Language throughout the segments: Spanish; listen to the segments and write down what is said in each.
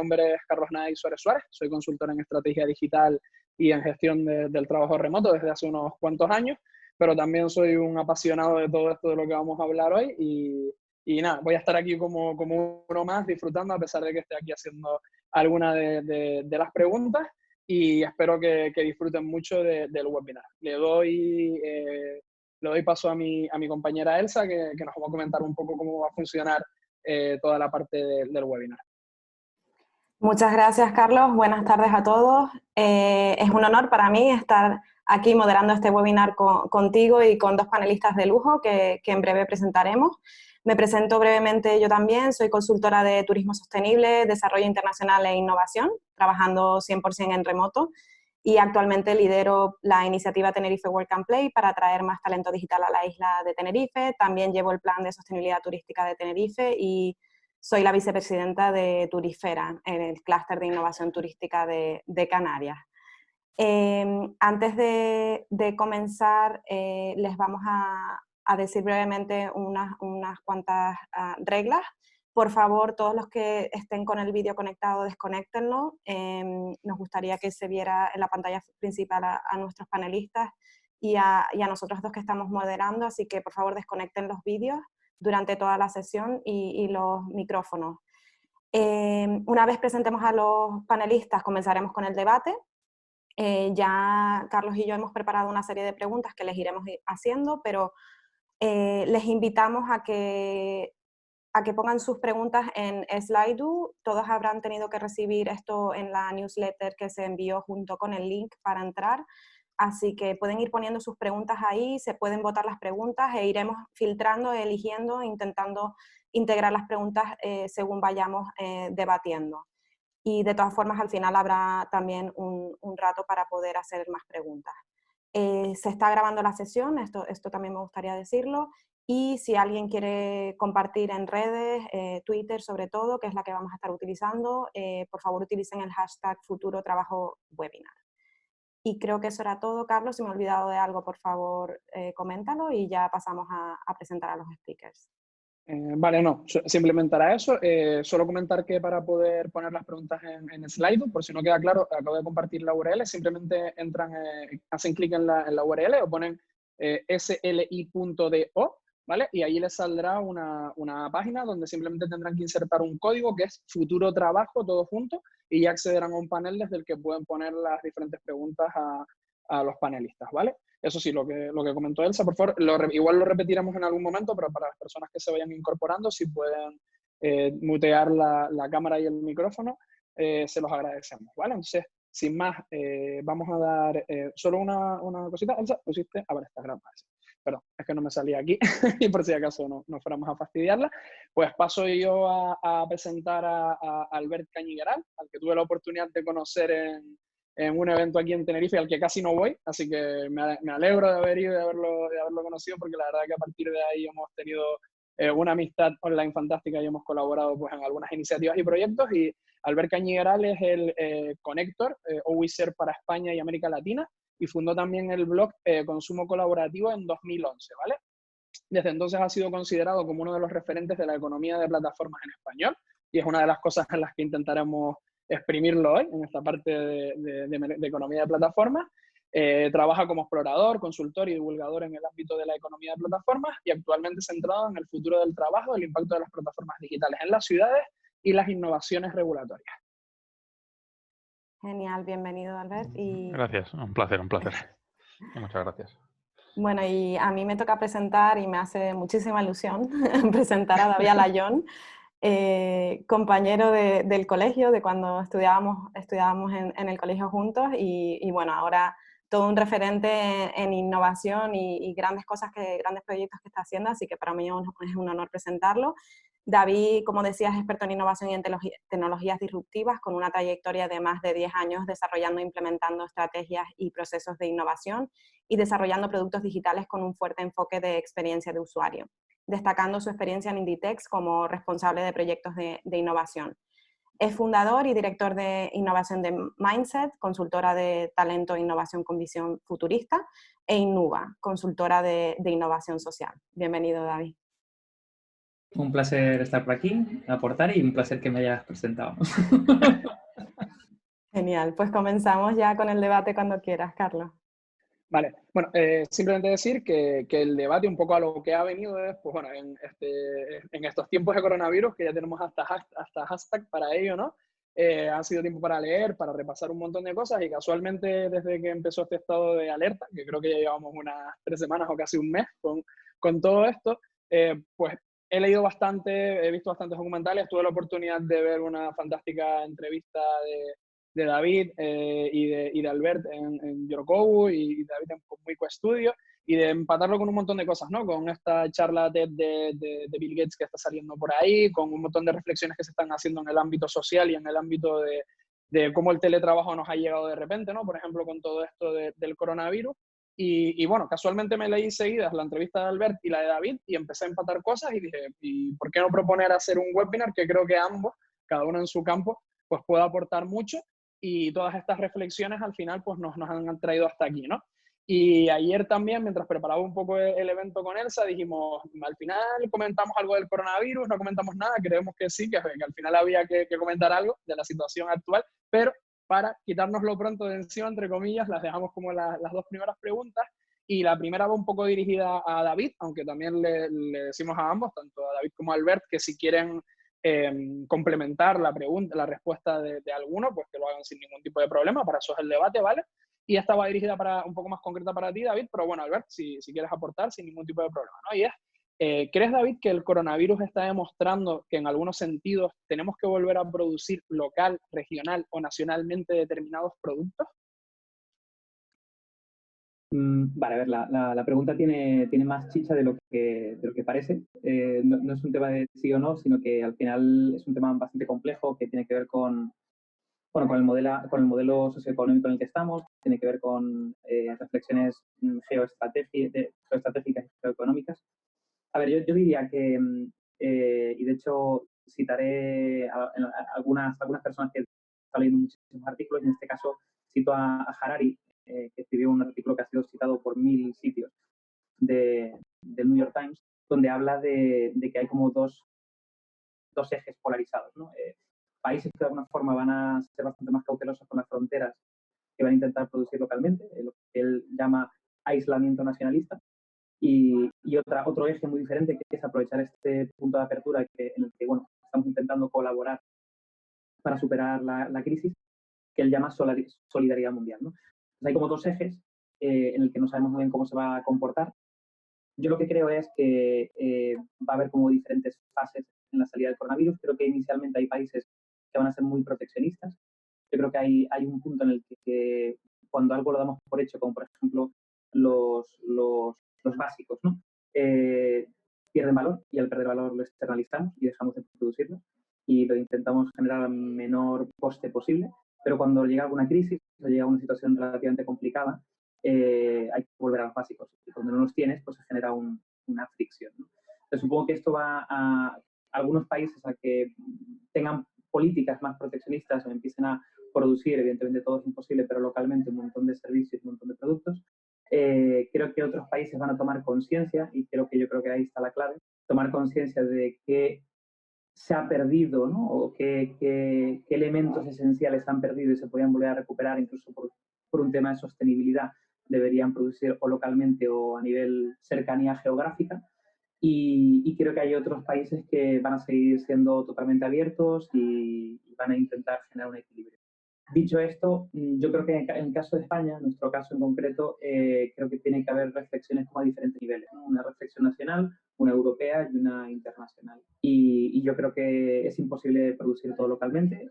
nombre es Carlos Nay Suárez Suárez, soy consultor en estrategia digital y en gestión del trabajo remoto desde hace unos cuantos años, pero también soy un apasionado de todo esto de lo que vamos a hablar hoy y nada, voy a estar aquí como uno más disfrutando a pesar de que esté aquí haciendo alguna de las preguntas y espero que disfruten mucho del webinar. Le doy paso a mi compañera Elsa que nos va a comentar un poco cómo va a funcionar toda la parte del webinar. Muchas gracias, Carlos. Buenas tardes a todos. Es un honor para mí estar aquí moderando este webinar contigo y con dos panelistas de lujo que en breve presentaremos. Me presento brevemente yo también. Soy consultora de turismo sostenible, desarrollo internacional e innovación, trabajando 100% en remoto y actualmente lidero la iniciativa Tenerife Work and Play para atraer más talento digital a la isla de Tenerife. También llevo el plan de sostenibilidad turística de Tenerife y soy la vicepresidenta de Turifera, en el clúster de innovación turística de Canarias. Antes de comenzar, les vamos a decir brevemente unas cuantas reglas. Por favor, todos los que estén con el vídeo conectado, desconéctenlo. Nos gustaría que se viera en la pantalla principal a nuestros panelistas y a nosotros dos que estamos moderando, así que por favor desconecten los vídeos durante toda la sesión y los micrófonos. Una vez presentemos a los panelistas, comenzaremos con el debate. Ya Carlos y yo hemos preparado una serie de preguntas que les iremos haciendo, pero les invitamos a que pongan sus preguntas en Slido. Todos habrán tenido que recibir esto en la newsletter que se envió junto con el link para entrar. Así que pueden ir poniendo sus preguntas ahí, se pueden votar las preguntas e iremos filtrando, eligiendo, intentando integrar las preguntas según vayamos debatiendo. Y de todas formas, al final habrá también un rato para poder hacer más preguntas. Se está grabando la sesión, esto también me gustaría decirlo, y si alguien quiere compartir en redes, Twitter sobre todo, que es la que vamos a estar utilizando, por favor utilicen el hashtag Futuro Trabajo Webinar. Y creo que eso era todo, Carlos. Si me he olvidado de algo, por favor, coméntalo y ya pasamos a presentar a los speakers. Vale, no, simplemente era eso. Solo comentar que para poder poner las preguntas en Slido, por si no queda claro, acabo de compartir la URL, simplemente entran, hacen clic en la URL o ponen sli.do, ¿vale? Y ahí les saldrá una página donde simplemente tendrán que insertar un código que es Futuro Trabajo, todo junto, y ya accederán a un panel desde el que pueden poner las diferentes preguntas a los panelistas, ¿vale? Eso sí, lo que comentó Elsa, por favor, igual lo repetiremos en algún momento, pero para las personas que se vayan incorporando, si pueden mutear la cámara y el micrófono, se los agradecemos, ¿vale? Entonces, sin más, vamos a dar solo una cosita. Elsa, pusiste, a ver, está grabada. Perdón, es que no me salía aquí y por si acaso no fuéramos a fastidiarla. Pues paso yo a presentar a Albert Cañigueral, al que tuve la oportunidad de conocer en un evento aquí en Tenerife al que casi no voy, así que me alegro de haber ido y de haberlo conocido, porque la verdad que a partir de ahí hemos tenido una amistad online fantástica y hemos colaborado pues, en algunas iniciativas y proyectos. Y Albert Cañigueral es el Connector OWISER para España y América Latina, y fundó también el blog Consumo Colaborativo en 2011, ¿vale? Desde entonces ha sido considerado como uno de los referentes de la economía de plataformas en español, y es una de las cosas en las que intentaremos exprimirlo hoy, en esta parte de economía de plataformas. Trabaja como explorador, consultor y divulgador en el ámbito de la economía de plataformas y actualmente centrado en el futuro del trabajo, el impacto de las plataformas digitales en las ciudades y las innovaciones regulatorias. Genial, bienvenido, Albert. Gracias, un placer, un placer. Muchas gracias. Bueno, y a mí me toca presentar y me hace muchísima ilusión presentar a David Alayón, compañero del colegio, de cuando estudiábamos en el colegio juntos y bueno, ahora todo un referente en innovación y grandes proyectos que está haciendo, así que para mí es un honor presentarlo. David, como decías, es experto en innovación y en tecnologías disruptivas, con una trayectoria de más de 10 años desarrollando e implementando estrategias y procesos de innovación y desarrollando productos digitales con un fuerte enfoque de experiencia de usuario, destacando su experiencia en Inditex como responsable de proyectos de innovación. Es fundador y director de innovación de Mindset, consultora de talento e innovación con visión futurista, e Innuba, consultora de innovación social. Bienvenido, David. Un placer estar por aquí, aportar y un placer que me hayas presentado. Genial, pues comenzamos ya con el debate cuando quieras, Carlos. Vale, bueno, simplemente decir que el debate un poco a lo que ha venido es, pues bueno, en estos tiempos de coronavirus, que ya tenemos hasta hashtag para ello, ¿no? Ha sido tiempo para leer, para repasar un montón de cosas y casualmente desde que empezó este estado de alerta, que creo que ya llevamos unas 3 semanas o casi un mes con todo esto, pues he leído bastante, he visto bastantes documentales, tuve la oportunidad de ver una fantástica entrevista de David y de Albert en Yorokobu y David en Comuico Studio y de empatarlo con un montón de cosas, ¿no? Con esta charla de Bill Gates que está saliendo por ahí, con un montón de reflexiones que se están haciendo en el ámbito social y en el ámbito de cómo el teletrabajo nos ha llegado de repente, ¿no? Por ejemplo, con todo esto del coronavirus. Y bueno, casualmente me leí seguidas la entrevista de Albert y la de David y empecé a empatar cosas y dije, ¿y por qué no proponer hacer un webinar que creo que ambos, cada uno en su campo, pues pueda aportar mucho? Y todas estas reflexiones al final pues nos han traído hasta aquí, ¿no? Y ayer también, mientras preparaba un poco el evento con Elsa, dijimos, al final comentamos algo del coronavirus, no comentamos nada, creemos que sí, que al final había que comentar algo de la situación actual, pero para quitárnoslo pronto de encima, entre comillas, las dejamos como las 2 primeras preguntas. Y la primera va un poco dirigida a David, aunque también le decimos a ambos, tanto a David como a Albert, que si quieren complementar la pregunta, la respuesta de alguno, pues que lo hagan sin ningún tipo de problema, para eso es el debate, ¿vale? Y esta va dirigida para un poco más concreta para ti, David, pero bueno, Albert, si quieres aportar sin ningún tipo de problema, ¿no? Y es, ¿crees, David, que el coronavirus está demostrando que en algunos sentidos tenemos que volver a producir local, regional o nacionalmente determinados productos? Vale, a ver, la pregunta tiene más chicha de lo que parece. No es un tema de sí o no, sino que al final es un tema bastante complejo que tiene que ver con el modelo socioeconómico en el que estamos, tiene que ver con reflexiones geoestratégicas y geoeconómicas. A ver, yo diría que, y de hecho citaré a algunas personas que están leyendo muchísimos artículos, y en este caso cito a Harari, que escribió un artículo que ha sido citado por 1000 sitios del New York Times, donde habla de que hay como dos ejes polarizados, ¿no? Países que de alguna forma van a ser bastante más cautelosos con las fronteras, que van a intentar producir localmente, lo que él llama aislamiento nacionalista, y otro eje muy diferente, que es aprovechar este punto de apertura en el que bueno, estamos intentando colaborar para superar la crisis, que él llama solidaridad mundial, ¿no? Entonces hay como 2 ejes en el que no sabemos muy bien cómo se va a comportar. Yo lo que creo es que va a haber como diferentes fases en la salida del coronavirus. Creo que inicialmente hay países que van a ser muy proteccionistas. Yo creo que hay un punto en el que cuando algo lo damos por hecho, como por ejemplo los básicos, ¿no? Pierden valor, y al perder valor lo externalizamos y dejamos de producirlo y lo intentamos generar al menor coste posible. Pero cuando llega alguna crisis o llega una situación relativamente complicada, hay que volver a los básicos. Y cuando no los tienes, pues se genera una fricción, ¿no? Entonces, supongo que esto va a algunos países a que tengan políticas más proteccionistas o empiecen a producir, evidentemente todo es imposible, pero localmente un montón de servicios, un montón de productos. Creo que otros países van a tomar conciencia, y yo creo que ahí está la clave, tomar conciencia de que se ha perdido, ¿no? O qué elementos esenciales se han perdido y se podían volver a recuperar, incluso por un tema de sostenibilidad, deberían producir o localmente o a nivel cercanía geográfica. Y creo que hay otros países que van a seguir siendo totalmente abiertos y van a intentar generar un equilibrio. Dicho esto, yo creo que en el caso de España, en nuestro caso en concreto, creo que tiene que haber reflexiones como a diferentes niveles, ¿no? Una reflexión nacional, una europea y una internacional. Y yo creo que es imposible producir todo localmente,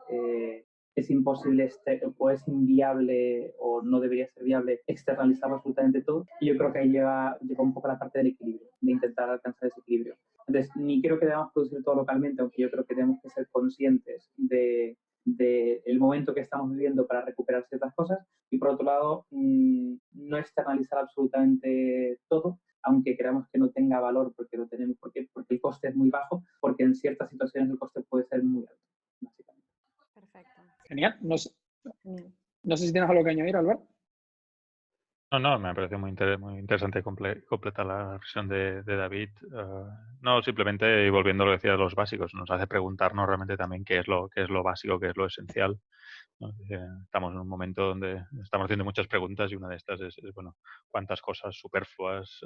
es imposible o es inviable o no debería ser viable externalizar absolutamente todo. Y yo creo que ahí lleva un poco la parte del equilibrio, de intentar alcanzar ese equilibrio. Entonces, ni creo que debamos producir todo localmente, aunque yo creo que tenemos que ser conscientes del momento que estamos viviendo para recuperar ciertas cosas, y por otro lado no externalizar absolutamente todo, aunque creamos que no tenga valor porque lo tenemos, porque el coste es muy bajo, porque en ciertas situaciones el coste puede ser muy alto, básicamente. Perfecto. Genial. No sé si tienes algo que añadir, Albert. No, me parece muy interesante completar la versión de David. No, simplemente, y volviendo a lo que decía de los básicos, nos hace preguntarnos realmente también qué es lo básico, qué es lo esencial, ¿no? Estamos en un momento donde estamos haciendo muchas preguntas y una de estas es bueno, cuántas cosas superfluas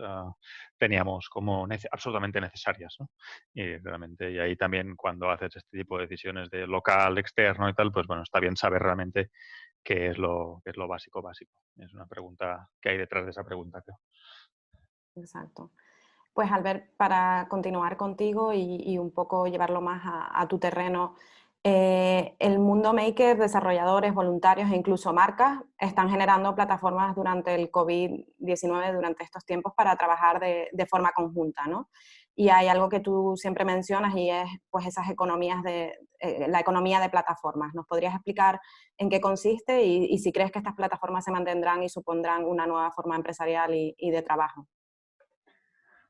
teníamos como absolutamente necesarias, ¿no? Y realmente, y ahí también cuando haces este tipo de decisiones de local, externo y tal, pues bueno, está bien saber realmente qué es lo básico básico. Es una pregunta que hay detrás de esa pregunta, creo. Exacto. Pues Albert, para continuar contigo y un poco llevarlo más a tu terreno, el mundo maker, desarrolladores, voluntarios e incluso marcas están generando plataformas durante el COVID-19, durante estos tiempos, para trabajar de forma conjunta, ¿no? Y hay algo que tú siempre mencionas y es pues esas economías la economía de plataformas. ¿Nos podrías explicar en qué consiste y si crees que estas plataformas se mantendrán y supondrán una nueva forma empresarial y de trabajo?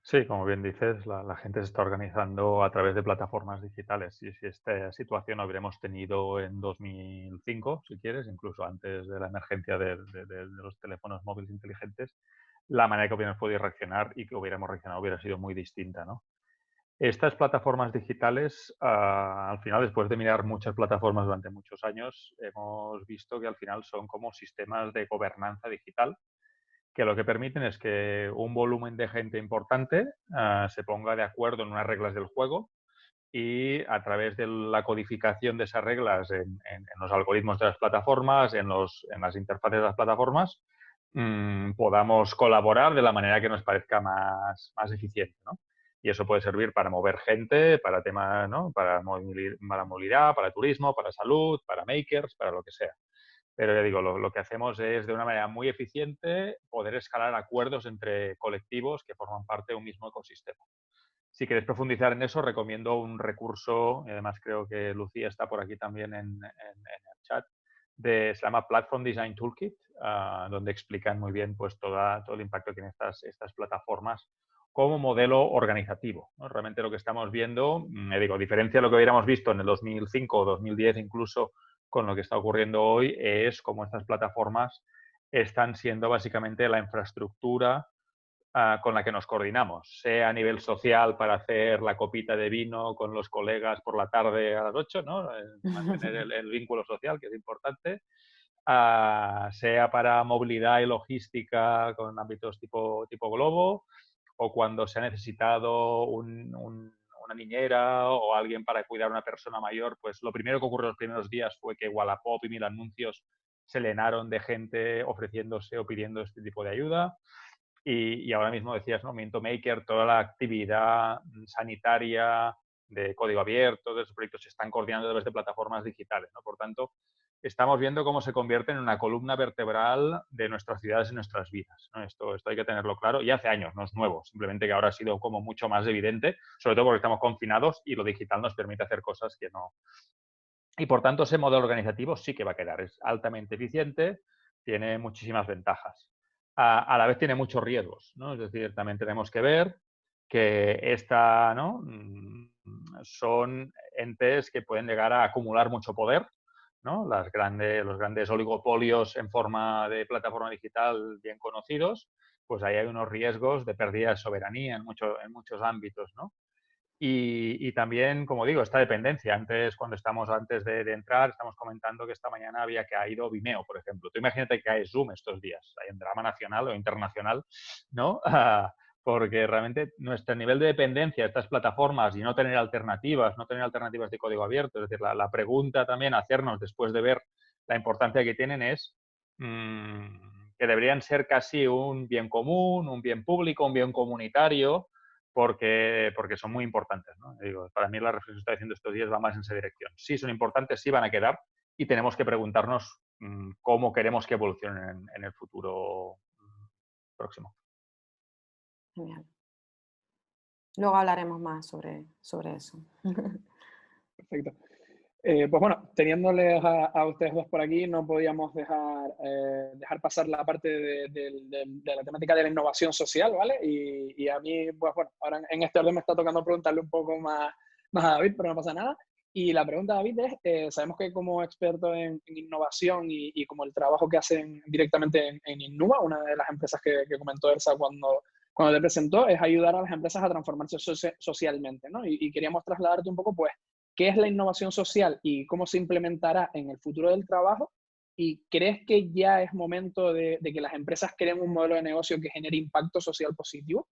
Sí, como bien dices, la gente se está organizando a través de plataformas digitales. Y si esta situación la hubiéramos tenido en 2005, si quieres, incluso antes de la emergencia de los teléfonos móviles inteligentes, la manera que hubiéramos podido reaccionar y que hubiéramos reaccionado hubiera sido muy distinta, ¿no? Estas plataformas digitales, al final, después de mirar muchas plataformas durante muchos años, hemos visto que al final son como sistemas de gobernanza digital que lo que permiten es que un volumen de gente importante se ponga de acuerdo en unas reglas del juego y a través de la codificación de esas reglas en los algoritmos de las plataformas, en las interfaces de las plataformas, podamos colaborar de la manera que nos parezca más eficiente, ¿no? Y eso puede servir para mover gente, para temas, ¿no? Para movilidad, para turismo, para salud, para makers, para lo que sea. Pero ya digo, lo que hacemos es de una manera muy eficiente poder escalar acuerdos entre colectivos que forman parte de un mismo ecosistema. Si queréis profundizar en eso, recomiendo un recurso, y además creo que Lucía está por aquí también en el chat, se llama Platform Design Toolkit, donde explican muy bien pues, todo el impacto que tienen estas plataformas como modelo organizativo, ¿no? Realmente lo que estamos viendo, digo, a diferencia de lo que hubiéramos visto en el 2005 o 2010 incluso, con lo que está ocurriendo hoy, es cómo estas plataformas están siendo básicamente la infraestructura con la que nos coordinamos, sea a nivel social para hacer la copita de vino con los colegas por la tarde a las 8, ¿no? Mantener el vínculo social, que es importante, sea para movilidad y logística con ámbitos tipo globo, o cuando se ha necesitado una niñera o alguien para cuidar a una persona mayor, pues lo primero que ocurrió los primeros días fue que Wallapop y Mil Anuncios se llenaron de gente ofreciéndose o pidiendo este tipo de ayuda. Y ahora mismo decías, ¿no? Movimiento Maker, toda la actividad sanitaria de código abierto, de esos proyectos se están coordinando a través de plataformas digitales, ¿no? Por tanto, estamos viendo cómo se convierten en una columna vertebral de nuestras ciudades y nuestras vidas, ¿no? Esto hay que tenerlo claro. Y hace años, no es nuevo, simplemente que ahora ha sido como mucho más evidente, sobre todo porque estamos confinados y lo digital nos permite hacer cosas que no. Y por tanto, ese modelo organizativo sí que va a quedar. Es altamente eficiente, tiene muchísimas ventajas. A la vez tiene muchos riesgos, ¿no? Es decir, también tenemos que ver que ¿no? Son entes que pueden llegar a acumular mucho poder, ¿no? Los grandes oligopolios en forma de plataforma digital bien conocidos, pues ahí hay unos riesgos de pérdida de soberanía en muchos ámbitos, ¿no? Y también, como digo, esta dependencia. Cuando estamos antes de entrar, estamos comentando que esta mañana había caído Vimeo, por ejemplo. Tú imagínate que cae Zoom estos días. Hay un drama nacional o internacional, ¿no? Porque realmente nuestro nivel de dependencia de estas plataformas y no tener alternativas de código abierto, es decir, la pregunta también a hacernos después de ver la importancia que tienen es que deberían ser casi un bien común, un bien público, un bien comunitario, porque son muy importantes, ¿no? Digo, para mí la reflexión que estoy haciendo estos días va más en esa dirección. Sí son importantes, sí van a quedar y tenemos que preguntarnos cómo queremos que evolucionen en el futuro próximo. Genial. Luego hablaremos más sobre eso. Perfecto. Pues bueno, teniéndoles a ustedes dos por aquí, no podíamos dejar pasar la parte de la temática de la innovación social, ¿vale? Y a mí, pues bueno, ahora en este orden me está tocando preguntarle un poco más a David, pero no pasa nada. Y la pregunta, David, es, sabemos que como experto en innovación y como el trabajo que hacen directamente en Innuba, una de las empresas que comentó Elsa cuando te presentó, es ayudar a las empresas a transformarse socialmente, ¿no? Y queríamos trasladarte un poco, pues, qué es la innovación social y cómo se implementará en el futuro del trabajo. ¿Y crees que ya es momento de que las empresas creen un modelo de negocio que genere impacto social positivo?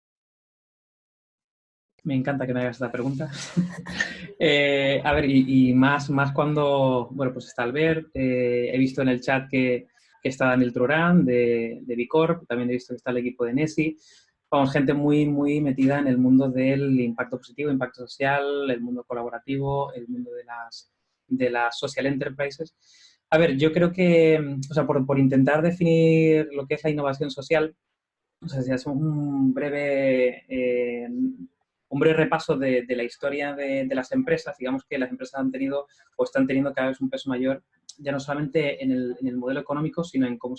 Me encanta que me hagas esta pregunta. A ver, y más cuando, bueno, pues está Albert, he visto en el chat que está Daniel Trorán de Bicorp, también he visto que está el equipo de Nessi. Vamos, gente muy metida en el mundo del impacto positivo, impacto social, el mundo colaborativo, el mundo de las social enterprises. A ver, yo creo que, o sea, por intentar definir lo que es la innovación social, o sea, si hacemos un breve repaso de la historia de las empresas, digamos que las empresas han tenido o están teniendo cada vez un peso mayor, ya no solamente en el modelo económico, sino en cómo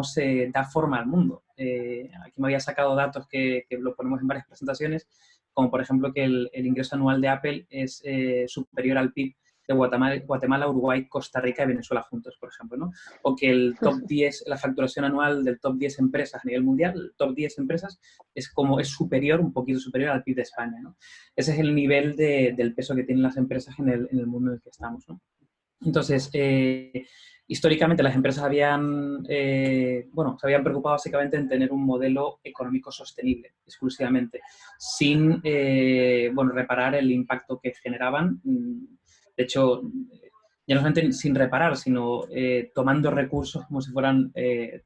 se da forma al mundo. Aquí me había sacado datos que lo ponemos en varias presentaciones, como por ejemplo que el ingreso anual de Apple es superior al PIB de Guatemala, Uruguay, Costa Rica y Venezuela juntos, por ejemplo, ¿no? O que el top 10, la facturación anual del top 10 empresas a nivel mundial, el top 10 empresas, es superior, un poquito superior al PIB de España, ¿no? Ese es el nivel del peso que tienen las empresas en el mundo en el que estamos, ¿no? Entonces, históricamente las empresas se habían preocupado básicamente en tener un modelo económico sostenible, exclusivamente, sin, reparar el impacto que generaban. De hecho, ya no solamente sin reparar, sino tomando recursos como si fueran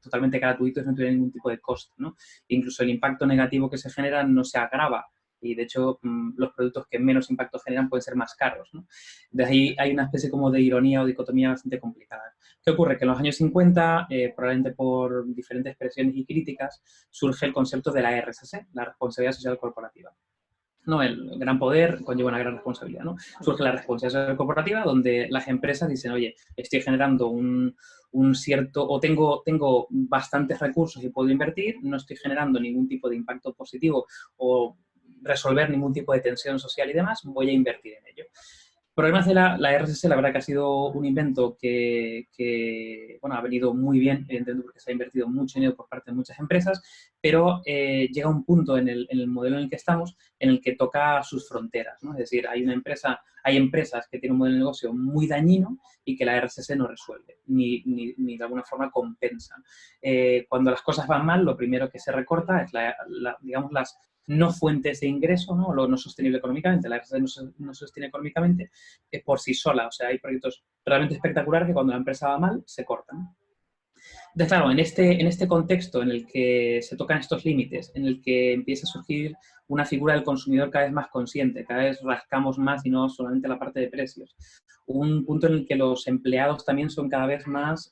totalmente gratuitos, no tuvieran ningún tipo de coste, ¿no? Incluso el impacto negativo que se genera no se agrava. Y, de hecho, los productos que menos impacto generan pueden ser más caros, ¿no? De ahí hay una especie como de ironía o dicotomía bastante complicada. ¿Qué ocurre? Que en los años 50, probablemente por diferentes presiones y críticas, surge el concepto de la RSC, la responsabilidad social corporativa. ¿No? El gran poder conlleva una gran responsabilidad, ¿no? Surge la responsabilidad social corporativa, donde las empresas dicen, oye, estoy generando un cierto, o tengo bastantes recursos y puedo invertir, no estoy generando ningún tipo de impacto positivo o resolver ningún tipo de tensión social y demás, voy a invertir en ello. Problemas de la RSS, la verdad que ha sido un invento que ha venido muy bien, evidentemente, porque se ha invertido mucho dinero por parte de muchas empresas, pero llega un punto en el modelo en el que estamos en el que toca sus fronteras, ¿no? Es decir, hay empresas que tienen un modelo de negocio muy dañino y que la RSS no resuelve, ni de alguna forma compensa. Cuando las cosas van mal, lo primero que se recorta es, digamos, las no fuentes de ingreso, ¿no? Lo no sostenible económicamente, la RSS no se sostiene económicamente por sí sola. O sea, hay proyectos realmente espectaculares que cuando la empresa va mal, se cortan. Entonces, claro, en este contexto en el que se tocan estos límites, en el que empieza a surgir una figura del consumidor cada vez más consciente, cada vez rascamos más y no solamente la parte de precios. Un punto en el que los empleados también son cada vez más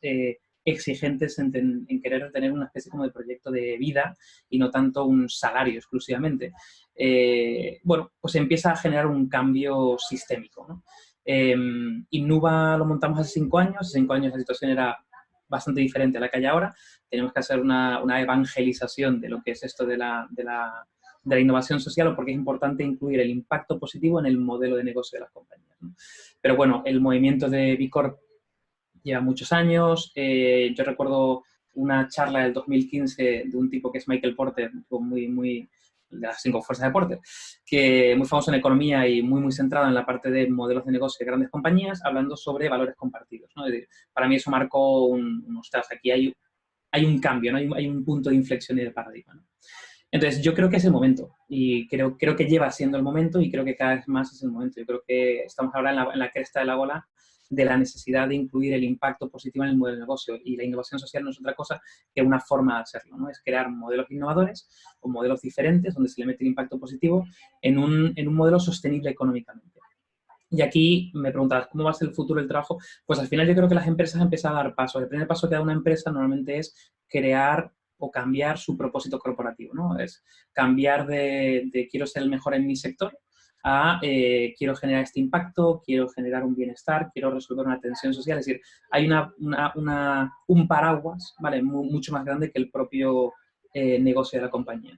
exigentes en querer tener una especie como de proyecto de vida y no tanto un salario exclusivamente. Pues empieza a generar un cambio sistémico, ¿no? Innuba lo montamos hace 5 años. Hace 5 años la situación era bastante diferente a la que hay ahora. Tenemos que hacer una evangelización de lo que es esto de la innovación social, porque es importante incluir el impacto positivo en el modelo de negocio de las compañías, ¿no? Pero bueno, el movimiento de Bicorp lleva muchos años. Yo recuerdo una charla del 2015 de un tipo que es Michael Porter, muy de las 5 fuerzas de Porter, que muy famoso en economía y muy centrado en la parte de modelos de negocio de grandes compañías, hablando sobre valores compartidos, ¿no? Es decir, para mí eso marcó aquí hay un cambio, ¿no? Hay un punto de inflexión y de paradigma, ¿no? Entonces, yo creo que es el momento y creo que lleva siendo el momento y creo que cada vez más es el momento. Yo creo que estamos ahora en la cresta de la ola de la necesidad de incluir el impacto positivo en el modelo de negocio, y la innovación social no es otra cosa que una forma de hacerlo, ¿no? Es crear modelos innovadores o modelos diferentes donde se le mete el impacto positivo en un modelo sostenible económicamente. Y aquí me preguntabas, ¿cómo va a ser el futuro del trabajo? Pues al final yo creo que las empresas han empezado a dar pasos. El primer paso que da una empresa normalmente es crear o cambiar su propósito corporativo, ¿no? Es cambiar de quiero ser el mejor en mi sector a quiero generar este impacto, quiero generar un bienestar, quiero resolver una tensión social. Es decir, hay un paraguas, ¿vale? Mucho más grande que el propio negocio de la compañía.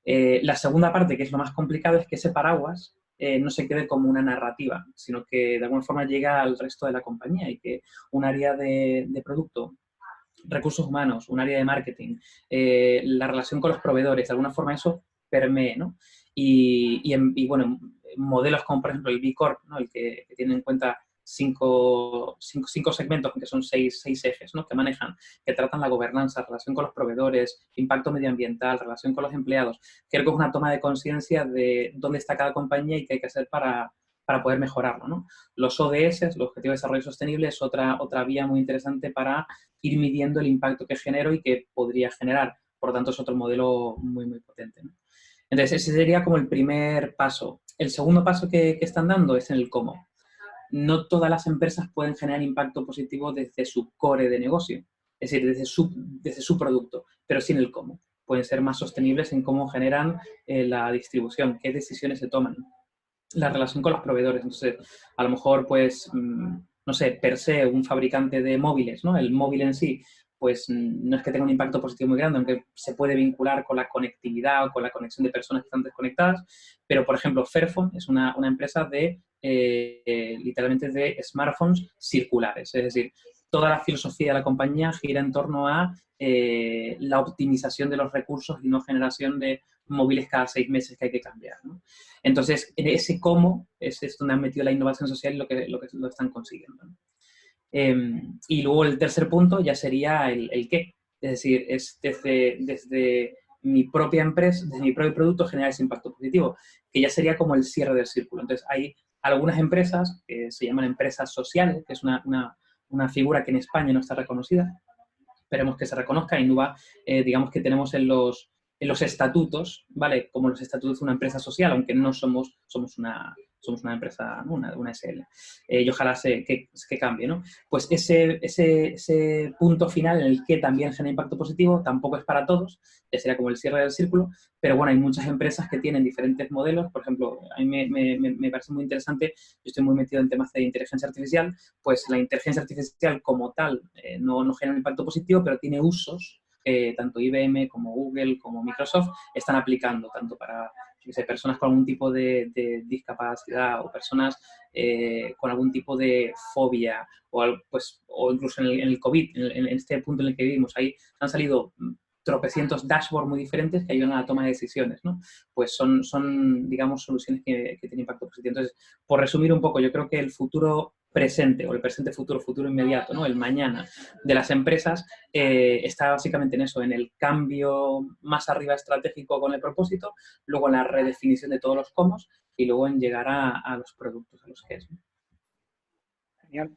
La segunda parte, que es lo más complicado, es que ese paraguas no se quede como una narrativa, sino que de alguna forma llega al resto de la compañía y que un área de producto, recursos humanos, un área de marketing, la relación con los proveedores, de alguna forma eso permee, ¿no? Y bueno, modelos como por ejemplo el B Corp, ¿no? El que tiene en cuenta cinco segmentos, que son seis ejes, ¿no? Que manejan, que tratan la gobernanza, relación con los proveedores, impacto medioambiental, relación con los empleados. Creo que es una toma de conciencia de dónde está cada compañía y qué hay que hacer para poder mejorarlo, ¿no? Los ODS, los Objetivos de Desarrollo Sostenible, es otra vía muy interesante para ir midiendo el impacto que genero y que podría generar. Por lo tanto, es otro modelo muy, muy potente, ¿no? Entonces, ese sería como el primer paso. El segundo paso que están dando es en el cómo. No todas las empresas pueden generar impacto positivo desde su core de negocio, es decir, desde su producto, pero sí en el cómo. Pueden ser más sostenibles en cómo generan la distribución, qué decisiones se toman, la relación con los proveedores. Entonces, a lo mejor, pues, no sé, per se, un fabricante de móviles, ¿no? El móvil en sí, pues no es que tenga un impacto positivo muy grande, aunque se puede vincular con la conectividad o con la conexión de personas que están desconectadas, pero, por ejemplo, Fairphone es una empresa de, literalmente, de smartphones circulares, es decir, toda la filosofía de la compañía gira en torno a la optimización de los recursos y no generación de móviles cada 6 meses que hay que cambiar, ¿no? Entonces, en ese cómo es donde han metido la innovación social y lo que lo están consiguiendo, ¿no? Y luego el tercer punto ya sería el qué. Es decir, es desde mi propia empresa, desde mi propio producto, generar ese impacto positivo, que ya sería como el cierre del círculo. Entonces, hay algunas empresas que se llaman empresas sociales, que es una figura que en España no está reconocida. Esperemos que se reconozca. Innova, digamos que tenemos en los estatutos, ¿vale? Como los estatutos de una empresa social, aunque no somos una empresa, ¿no? una SL. Y ojalá que cambie, ¿no? Pues ese punto final en el que también genera impacto positivo tampoco es para todos, ya sería como el cierre del círculo, pero bueno, hay muchas empresas que tienen diferentes modelos. Por ejemplo, a mí me parece muy interesante, yo estoy muy metido en temas de inteligencia artificial, pues la inteligencia artificial como tal no genera un impacto positivo, pero tiene usos que tanto IBM como Google como Microsoft están aplicando, tanto para personas con algún tipo de discapacidad o personas con algún tipo de fobia o incluso en el COVID, en este punto en el que vivimos. Ahí han salido tropecientos dashboards muy diferentes que ayudan a la toma de decisiones, ¿no? Pues son digamos, soluciones que tienen impacto positivo. Entonces, por resumir un poco, yo creo que el futuro presente o el presente futuro inmediato, ¿no? El mañana de las empresas está básicamente en eso, en el cambio más arriba estratégico con el propósito, luego en la redefinición de todos los cómo y luego en llegar a los productos, a los qué. Genial.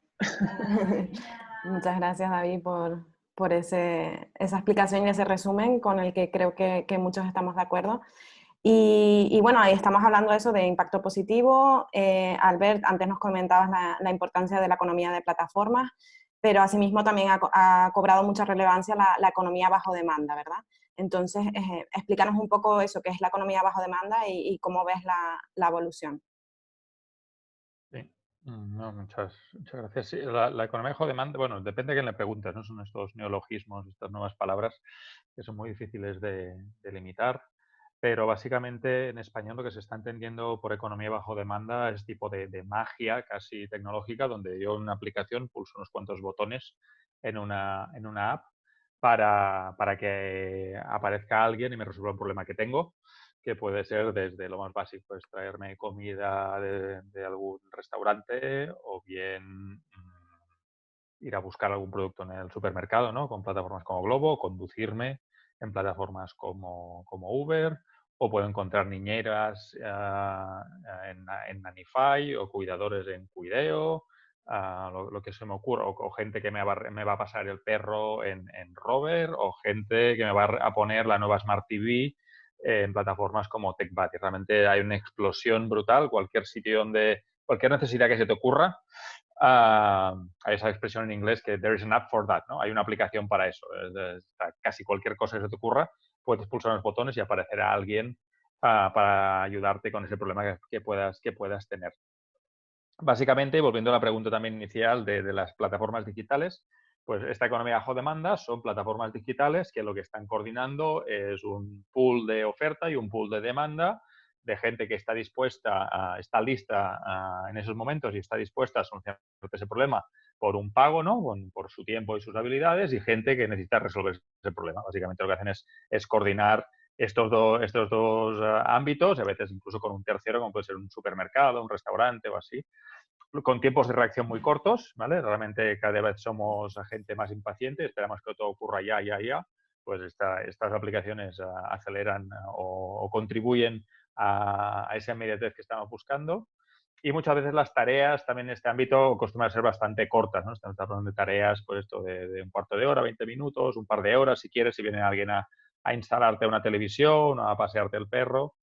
Muchas gracias, David, por esa explicación y ese resumen con el que creo que muchos estamos de acuerdo. Y bueno, ahí estamos hablando de eso, de impacto positivo. Albert, antes nos comentabas la importancia de la economía de plataformas, pero asimismo también ha cobrado mucha relevancia la economía bajo demanda, ¿verdad? Entonces, explícanos un poco eso, qué es la economía bajo demanda y cómo ves la evolución. Sí. No, muchas gracias. Sí, la economía bajo demanda, bueno, depende de quién le preguntes, ¿no? Son estos neologismos, estas nuevas palabras que son muy difíciles de limitar, pero básicamente en español lo que se está entendiendo por economía bajo demanda es tipo de magia casi tecnológica, donde yo en una aplicación pulso unos cuantos botones en una app para que aparezca alguien y me resuelva un problema que tengo, que puede ser desde lo más básico, pues traerme comida de algún restaurante o bien ir a buscar algún producto en el supermercado, ¿no? Con plataformas como Glovo, conducirme en plataformas como Uber, o puedo encontrar niñeras en Nanify o cuidadores en Cuideo, lo que se me ocurra, o gente que me va a pasar el perro en Rover, o gente que me va a poner la nueva Smart TV en plataformas como TechBuddy. Realmente hay una explosión brutal. Cualquier sitio cualquier necesidad que se te ocurra, hay esa expresión en inglés que there is an app for that, ¿no? Hay una aplicación para eso. Casi cualquier cosa que se te ocurra, puedes pulsar los botones y aparecerá alguien para ayudarte con ese problema que puedas tener. Básicamente, volviendo a la pregunta también inicial de las plataformas digitales, pues esta economía bajo demanda son plataformas digitales que lo que están coordinando es un pool de oferta y un pool de demanda de gente que está dispuesta, está lista en esos momentos y está dispuesta a solucionar ese problema por un pago, ¿no? Por su tiempo y sus habilidades, y gente que necesita resolver ese problema. Básicamente lo que hacen es coordinar estos dos ámbitos, a veces incluso con un tercero, como puede ser un supermercado, un restaurante o así, con tiempos de reacción muy cortos, ¿vale? Realmente cada vez somos gente más impaciente, esperamos que todo ocurra ya. Pues estas aplicaciones aceleran o contribuyen a esa inmediatez que estamos buscando. Y muchas veces las tareas también en este ámbito acostumbran a ser bastante cortas, ¿no? Estamos hablando de tareas, pues esto de un cuarto de hora, 20 minutos, un par de horas, si quieres, si viene alguien a instalarte una televisión, a pasearte el perro.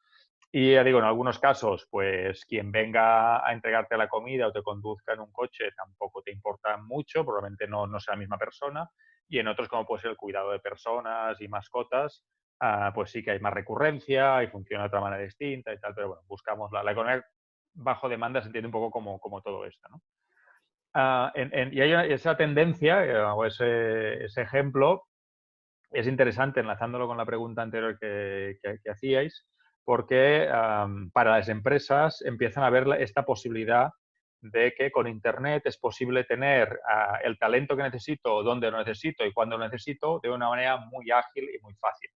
Y ya digo, en algunos casos, pues quien venga a entregarte la comida o te conduzca en un coche tampoco te importa mucho, probablemente no sea la misma persona. Y en otros, como puede ser el cuidado de personas y mascotas, pues sí que hay más recurrencia y funciona de otra manera distinta y tal, pero bueno, buscamos la economía bajo demanda se entiende un poco como todo esto, ¿no? Y hay esa tendencia o ese ejemplo es interesante, enlazándolo con la pregunta anterior que hacíais, porque para las empresas empiezan a ver esta posibilidad de que con Internet es posible tener el talento que necesito, donde lo necesito y cuando lo necesito, de una manera muy ágil y muy fácil.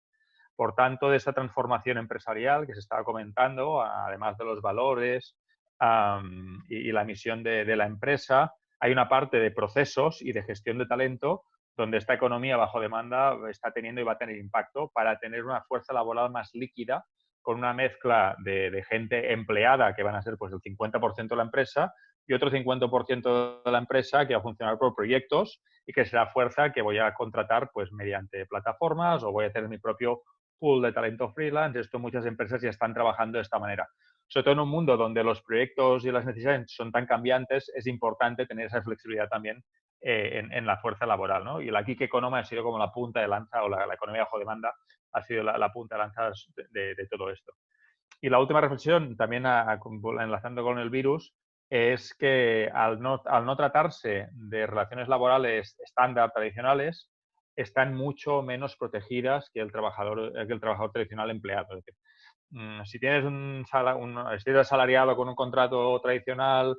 Por tanto, de esa transformación empresarial que se estaba comentando, además de los valores y la misión de la empresa, hay una parte de procesos y de gestión de talento donde esta economía bajo demanda está teniendo y va a tener impacto para tener una fuerza laboral más líquida, con una mezcla de gente empleada, que van a ser pues el 50% de la empresa, y otro 50% de la empresa que va a funcionar por proyectos y que será fuerza que voy a contratar pues mediante plataformas o voy a tener mi propio pool de talento freelance. Esto muchas empresas ya están trabajando de esta manera. Sobre todo en un mundo donde los proyectos y las necesidades son tan cambiantes, es importante tener esa flexibilidad también en la fuerza laboral, ¿no? Y la gig economy ha sido como la punta de lanza, o la economía bajo demanda ha sido la punta de lanza de todo esto. Y la última reflexión, también enlazando con el virus, es que al no tratarse de relaciones laborales estándar, tradicionales, están mucho menos protegidas que el trabajador tradicional empleado. Es decir, si tienes si eres asalariado con un contrato tradicional,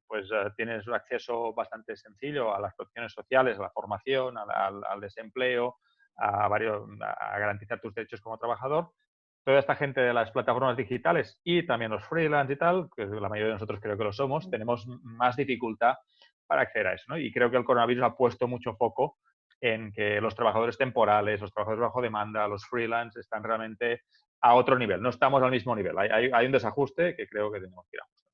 pues tienes un acceso bastante sencillo a las protecciones sociales, a la formación, al desempleo, a garantizar tus derechos como trabajador. Toda esta gente de las plataformas digitales y también los freelance y tal, que la mayoría de nosotros creo que lo somos, tenemos más dificultad para acceder a eso, ¿no? Y creo que el coronavirus ha puesto mucho foco en que los trabajadores temporales, los trabajadores bajo demanda, los freelance están realmente a otro nivel. No estamos al mismo nivel. Hay un desajuste que creo que tenemos que ir ajustando.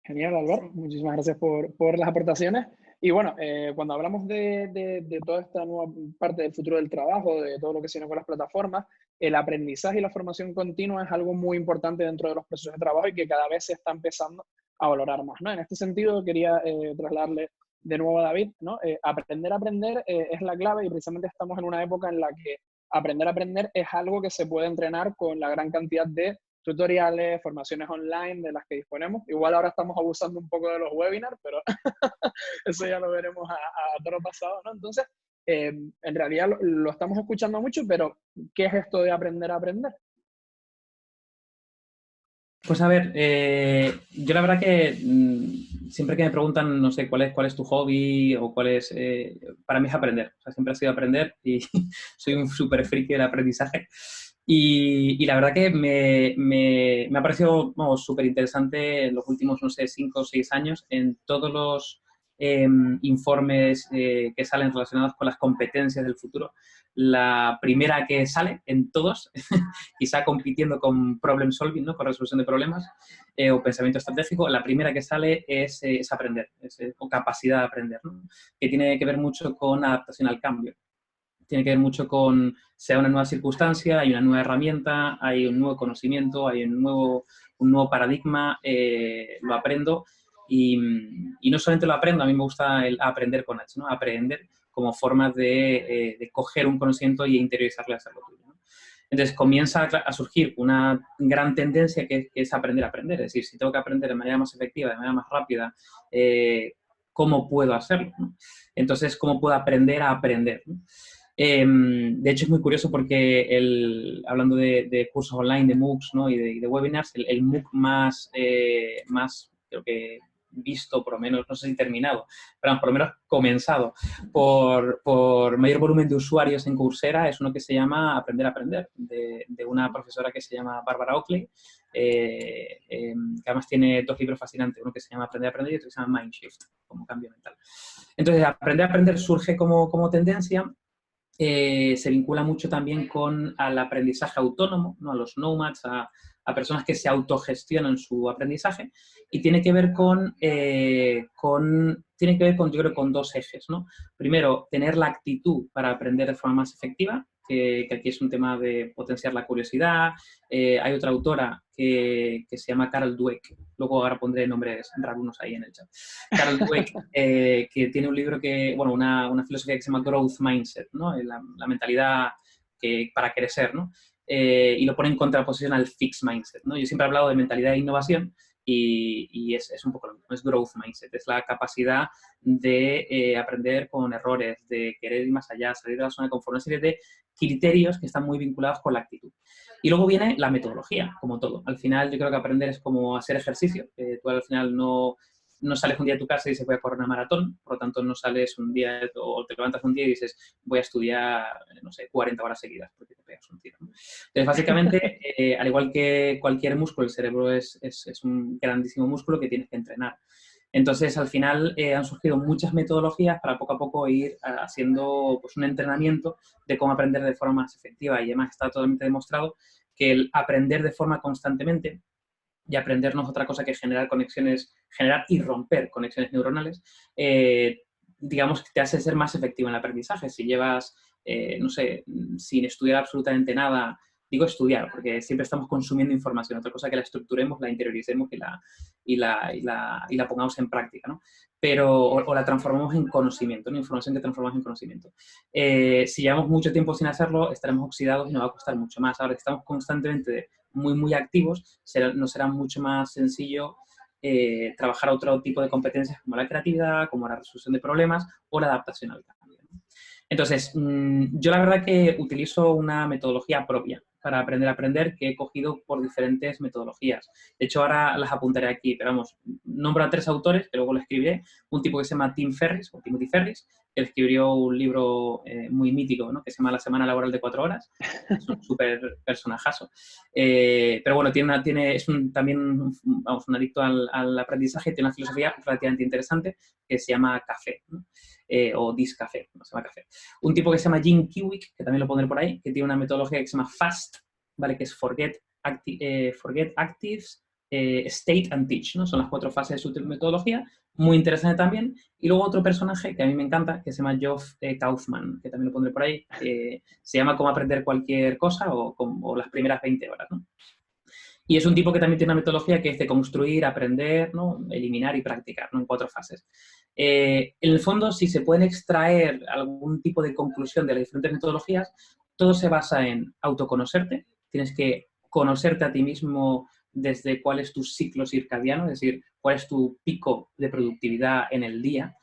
Genial, Álvaro. Muchísimas gracias por las aportaciones. Y bueno, cuando hablamos de toda esta nueva parte del futuro del trabajo, de todo lo que se viene con las plataformas, el aprendizaje y la formación continua es algo muy importante dentro de los procesos de trabajo y que cada vez se está empezando a valorar más, ¿no? En este sentido, quería trasladarle de nuevo a David, ¿no? Aprender a aprender es la clave, y precisamente estamos en una época en la que aprender a aprender es algo que se puede entrenar con la gran cantidad de tutoriales, formaciones online de las que disponemos. Igual ahora estamos abusando un poco de los webinars, pero eso ya lo veremos a toro pasado, ¿no? Entonces, en realidad lo estamos escuchando mucho, pero ¿qué es esto de aprender a aprender? Pues a ver, yo la verdad que siempre que me preguntan, no sé, cuál es tu hobby o cuál es, para mí es aprender. O sea, siempre ha sido aprender y soy un súper friki del aprendizaje. Y la verdad que me ha parecido súper interesante en los últimos, no sé, 5 o 6 años en todos los informes que salen relacionados con las competencias del futuro. La primera que sale en todos, quizá compitiendo con problem solving, ¿no? Con resolución de problemas o pensamiento estratégico, la primera que sale es aprender, o capacidad de aprender, ¿no? Que tiene que ver mucho con adaptación al cambio. Tiene que ver mucho con, sea una nueva circunstancia, hay una nueva herramienta, hay un nuevo conocimiento, hay un nuevo paradigma, lo aprendo y no solamente lo aprendo, a mí me gusta el aprender con H, ¿no? Aprender como forma de coger un conocimiento y interiorizarlo y hacerlo tuyo, ¿no? Entonces comienza a surgir una gran tendencia que es aprender a aprender. Es decir, si tengo que aprender de manera más efectiva, de manera más rápida, ¿cómo puedo hacerlo, ¿no? Entonces, ¿cómo puedo aprender a aprender, ¿no? De hecho, es muy curioso porque hablando de cursos online, de MOOCs, ¿no? y de webinars, el MOOC más creo que visto, por lo menos, no sé si terminado, pero por lo menos comenzado por mayor volumen de usuarios en Coursera es uno que se llama Aprender a Aprender, de una profesora que se llama Barbara Oakley, que además tiene 2 libros fascinantes, uno que se llama Aprender a Aprender y otro que se llama Mindshift, como cambio mental. Entonces, Aprender a Aprender surge como tendencia. Se vincula mucho también al aprendizaje autónomo, ¿no? A los nomads, a personas que se autogestionan su aprendizaje, y tiene que ver yo creo, con 2 ejes, ¿no? Primero, tener la actitud para aprender de forma más efectiva, que aquí es un tema de potenciar la curiosidad. Hay otra autora que se llama Carol Dweck, luego ahora pondré nombres rarunos ahí en el chat. Carol Dweck, que tiene un libro una filosofía que se llama Growth Mindset, ¿no? La mentalidad para crecer, ¿no? Y lo pone en contraposición al Fixed Mindset, ¿no? Yo siempre he hablado de mentalidad de innovación y es un poco lo mismo, es Growth Mindset, es la capacidad de aprender con errores, de querer ir más allá, salir de la zona de confort, una serie de criterios que están muy vinculados con la actitud. Y luego viene la metodología, como todo. Al final yo creo que aprender es como hacer ejercicio. Tú al final no sales un día de tu casa y dices voy a correr una maratón, por lo tanto no sales un día o te levantas un día y dices voy a estudiar, no sé, 40 horas seguidas porque te pegas un tiro, ¿no? Entonces, básicamente, al igual que cualquier músculo, el cerebro es un grandísimo músculo que tienes que entrenar. Entonces, al final han surgido muchas metodologías para poco a poco ir haciendo pues, un entrenamiento de cómo aprender de forma más efectiva. Y además está totalmente demostrado que el aprender de forma constantemente y aprender no es otra cosa que generar y romper conexiones neuronales, digamos que te hace ser más efectivo en el aprendizaje. Si llevas, no sé, sin estudiar absolutamente nada, digo estudiar, porque siempre estamos consumiendo información, otra cosa que la estructuremos, la interioricemos y la pongamos en práctica, ¿no? O la transformamos en conocimiento, ¿no? Información que transformamos en conocimiento. Si llevamos mucho tiempo sin hacerlo, estaremos oxidados y nos va a costar mucho más. Ahora que estamos constantemente muy activos, nos será mucho más sencillo trabajar otro tipo de competencias como la creatividad, como la resolución de problemas o la adaptación al cambio, ¿no? Entonces, yo la verdad que utilizo una metodología propia para aprender a aprender que he cogido por diferentes metodologías. De hecho, ahora las apuntaré aquí, pero vamos, nombro a 3 autores, que luego lo escribiré. Un tipo que se llama Tim Ferriss, o Timothy Ferriss, que escribió un libro muy mítico, ¿no? Que se llama La semana laboral de 4 horas. Es un súper personajazo. Pero bueno, también un adicto al aprendizaje, tiene una filosofía relativamente interesante que se llama café, ¿no? O Discafé, no se llama café. Un tipo que se llama Jim Kiwick, que también lo pondré por ahí, que tiene una metodología que se llama FAST, ¿vale? Que es Forget, Actives, State and Teach, ¿no? Son las 4 fases de su metodología, muy interesante también. Y luego otro personaje que a mí me encanta, que se llama Geoff Kaufman, que también lo pondré por ahí, se llama Cómo aprender cualquier cosa o las primeras 20 horas, ¿no? Y es un tipo que también tiene una metodología que es de construir, aprender, ¿no? Eliminar y practicar, ¿no? En 4 fases. En el fondo, si se puede extraer algún tipo de conclusión de las diferentes metodologías, todo se basa en autoconocerte. Tienes que conocerte a ti mismo desde cuál es tu ciclo circadiano, es decir, cuál es tu pico de productividad en el día,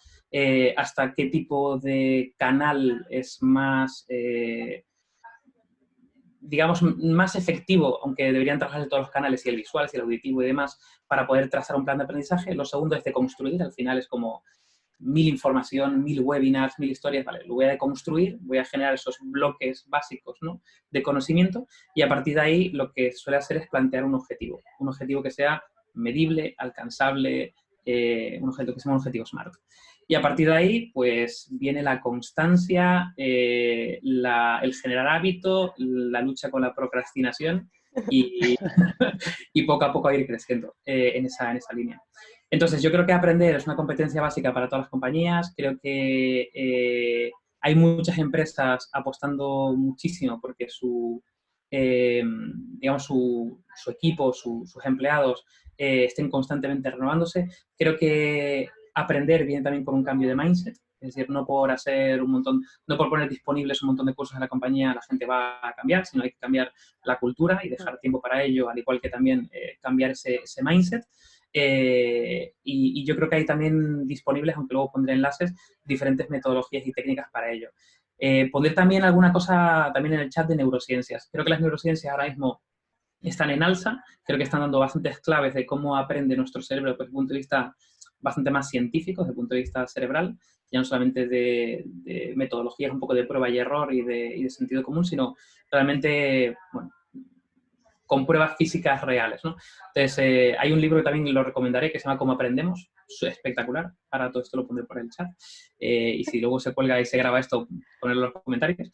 hasta qué tipo de canal es más... digamos, más efectivo, aunque deberían trabajar en todos los canales, y el visual, y el auditivo y demás, para poder trazar un plan de aprendizaje. Lo segundo es de construir, al final es como 1000 información, 1000 webinars, 1000 historias, vale, lo voy a deconstruir, voy a generar esos bloques básicos, ¿no? De conocimiento, y a partir de ahí lo que suele hacer es plantear un objetivo que sea medible, alcanzable, un objetivo que sea un objetivo SMART. Y a partir de ahí, pues, viene la constancia, el generar hábito, la lucha con la procrastinación y poco a poco ir creciendo en esa línea. Entonces, yo creo que aprender es una competencia básica para todas las compañías. Creo que hay muchas empresas apostando muchísimo porque digamos, su equipo, sus empleados estén constantemente renovándose. Creo que aprender viene también con un cambio de mindset, es decir, no por poner disponibles un montón de cursos en la compañía la gente va a cambiar, sino hay que cambiar la cultura y dejar tiempo para ello, al igual que también cambiar ese mindset. Y yo creo que hay también disponibles, aunque luego pondré enlaces, diferentes metodologías y técnicas para ello. Poner también alguna cosa también en el chat de neurociencias. Creo que las neurociencias ahora mismo están en alza, creo que están dando bastantes claves de cómo aprende nuestro cerebro desde el punto de vista bastante más científico, desde el punto de vista cerebral, ya no solamente de metodologías un poco de prueba y error y de sentido común, sino realmente, bueno, con pruebas físicas reales, ¿no? Entonces, hay un libro que también lo recomendaré que se llama Cómo aprendemos, es espectacular, ahora todo esto lo pondré por el chat, y si luego se cuelga y se graba esto, ponerlo en los comentarios.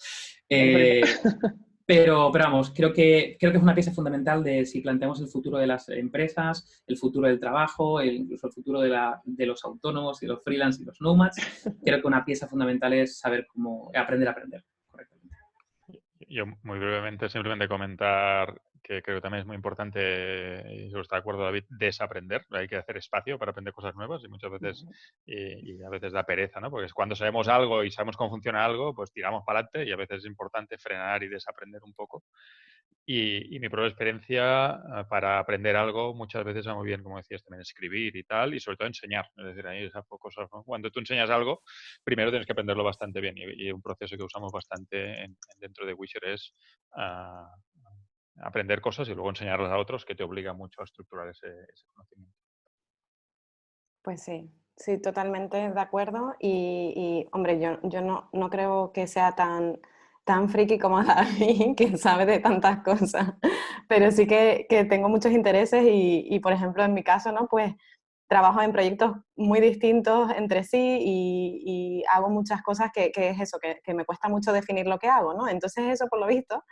Pero vamos, creo que es una pieza fundamental de si planteamos el futuro de las empresas, el futuro del trabajo, incluso el futuro de los autónomos y los freelance y los nomads. Creo que una pieza fundamental es saber cómo aprender a aprender correctamente. Yo muy brevemente simplemente comentar que creo que también es muy importante, y yo estoy de acuerdo, David, desaprender. Hay que hacer espacio para aprender cosas nuevas y muchas veces, y a veces da pereza, ¿no? Porque es cuando sabemos algo y sabemos cómo funciona algo, pues tiramos para adelante y a veces es importante frenar y desaprender un poco. Y mi propia experiencia para aprender algo muchas veces va muy bien, como decías, también escribir y tal, y sobre todo enseñar. Es decir, ahí esas cosas, ¿no? Cuando tú enseñas algo, primero tienes que aprenderlo bastante bien y un proceso que usamos bastante dentro de Wizard es aprender cosas y luego enseñarlas a otros, que te obliga mucho a estructurar ese conocimiento. Pues sí, sí, totalmente de acuerdo. Hombre, yo no creo que sea tan friki como David, que sabe de tantas cosas, pero sí que tengo muchos intereses por ejemplo, en mi caso, ¿no? Pues trabajo en proyectos muy distintos entre sí y hago muchas cosas que es eso, que me cuesta mucho definir lo que hago, ¿no? Entonces eso, por lo visto,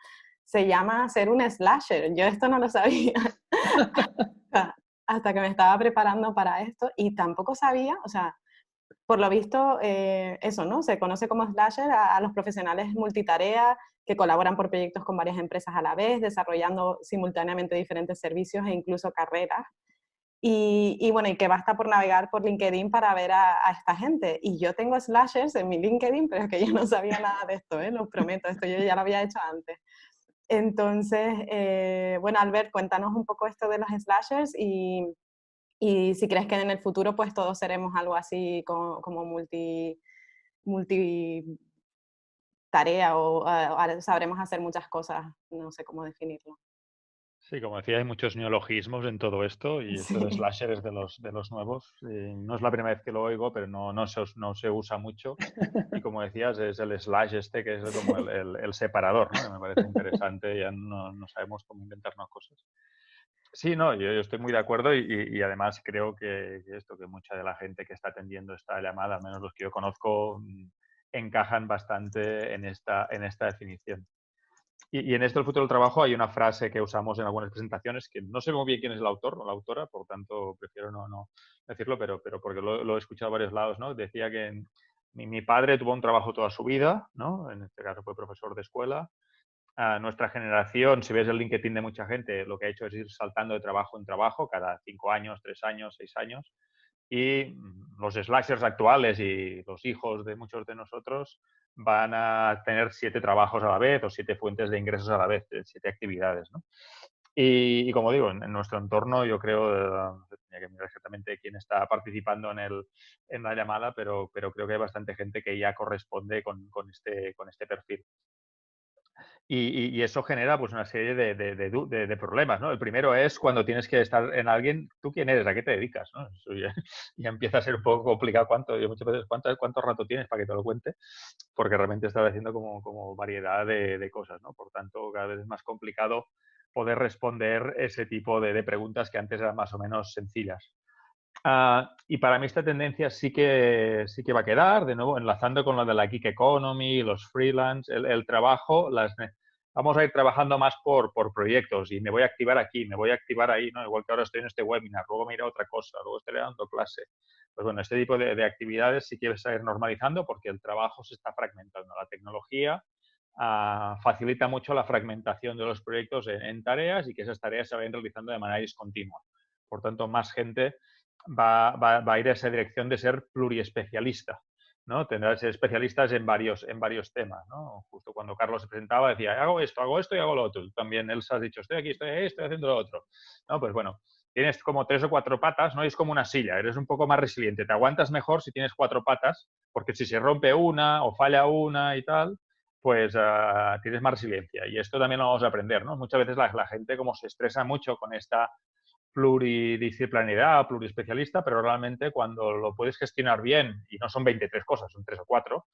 se llama ser un slasher. Yo esto no lo sabía hasta que me estaba preparando para esto y tampoco sabía, o sea, por lo visto, eso, ¿no? Se conoce como slasher a los profesionales multitarea que colaboran por proyectos con varias empresas a la vez, desarrollando simultáneamente diferentes servicios e incluso carreras. Bueno, y que basta por navegar por LinkedIn para ver a esta gente. Y yo tengo slashers en mi LinkedIn, pero es que yo no sabía nada de esto, lo prometo, esto yo ya lo había hecho antes. Entonces, bueno, Albert, cuéntanos un poco esto de los slashers y si crees que en el futuro pues todos seremos algo así como multi tarea o sabremos hacer muchas cosas, no sé cómo definirlo. Sí, como decía, hay muchos neologismos en todo esto y esto de Sí. slasher es de los nuevos. No es la primera vez que lo oigo, pero no se usa mucho. Y como decías, es el slash este que es como el separador, ¿no? Que me parece interesante, ya no sabemos cómo inventarnos cosas. Sí, no, yo estoy muy de acuerdo y además creo que esto, que mucha de la gente que está atendiendo esta llamada, al menos los que yo conozco, encajan bastante en esta definición. Y en esto del futuro del trabajo hay una frase que usamos en algunas presentaciones que no sé muy bien quién es el autor o la autora, por tanto prefiero no decirlo, pero porque lo he escuchado a varios lados, ¿no? Decía que mi padre tuvo un trabajo toda su vida, ¿no? En este caso fue profesor de escuela. A nuestra generación, si ves el LinkedIn de mucha gente, lo que ha hecho es ir saltando de trabajo en trabajo cada 5 años, 3 años, 6 años. Y los slashers actuales y los hijos de muchos de nosotros van a tener 7 trabajos a la vez o 7 fuentes de ingresos a la vez, 7 actividades, ¿no? Y como digo, en nuestro entorno yo creo, tenía que mirar exactamente quién está participando en la llamada, pero creo que hay bastante gente que ya corresponde con este perfil. Y eso genera pues una serie de problemas, ¿no? El primero es cuando tienes que estar en alguien, ¿tú quién eres? ¿A qué te dedicas? ¿No? Eso ya empieza a ser un poco complicado. Yo muchas veces, ¿cuánto rato tienes para que te lo cuente? Porque realmente estás haciendo como variedad de cosas, ¿no? Por tanto, cada vez es más complicado poder responder ese tipo de preguntas que antes eran más o menos sencillas. Y para mí esta tendencia sí que va a quedar, de nuevo, enlazando con lo de la gig economy, los freelance, el trabajo, vamos a ir trabajando más por proyectos y me voy a activar aquí, me voy a activar ahí, ¿no? Igual que ahora estoy en este webinar, luego me iré a otra cosa, luego estaré dando clase. Pues bueno, este tipo de actividades sí que va a ir normalizando porque el trabajo se está fragmentando. La tecnología facilita mucho la fragmentación de los proyectos en tareas y que esas tareas se vayan realizando de manera discontinua. Por tanto, más gente va a ir a esa dirección de ser pluriespecialista, ¿no? Tendrá que ser especialistas en varios temas, ¿no? Justo cuando Carlos se presentaba decía, hago esto y hago lo otro. Tú también, Elsa, has dicho, estoy aquí, estoy ahí, estoy haciendo lo otro. No, pues bueno, tienes como 3 o 4 patas, ¿no? Y es como una silla, eres un poco más resiliente, te aguantas mejor si tienes 4 patas porque si se rompe una o falla una y tal, pues tienes más resiliencia. Y esto también lo vamos a aprender, ¿no? Muchas veces la gente como se estresa mucho con esta pluridisciplinaridad, pluriespecialista, pero realmente cuando lo puedes gestionar bien, y no son 23 cosas, son 3 o 4,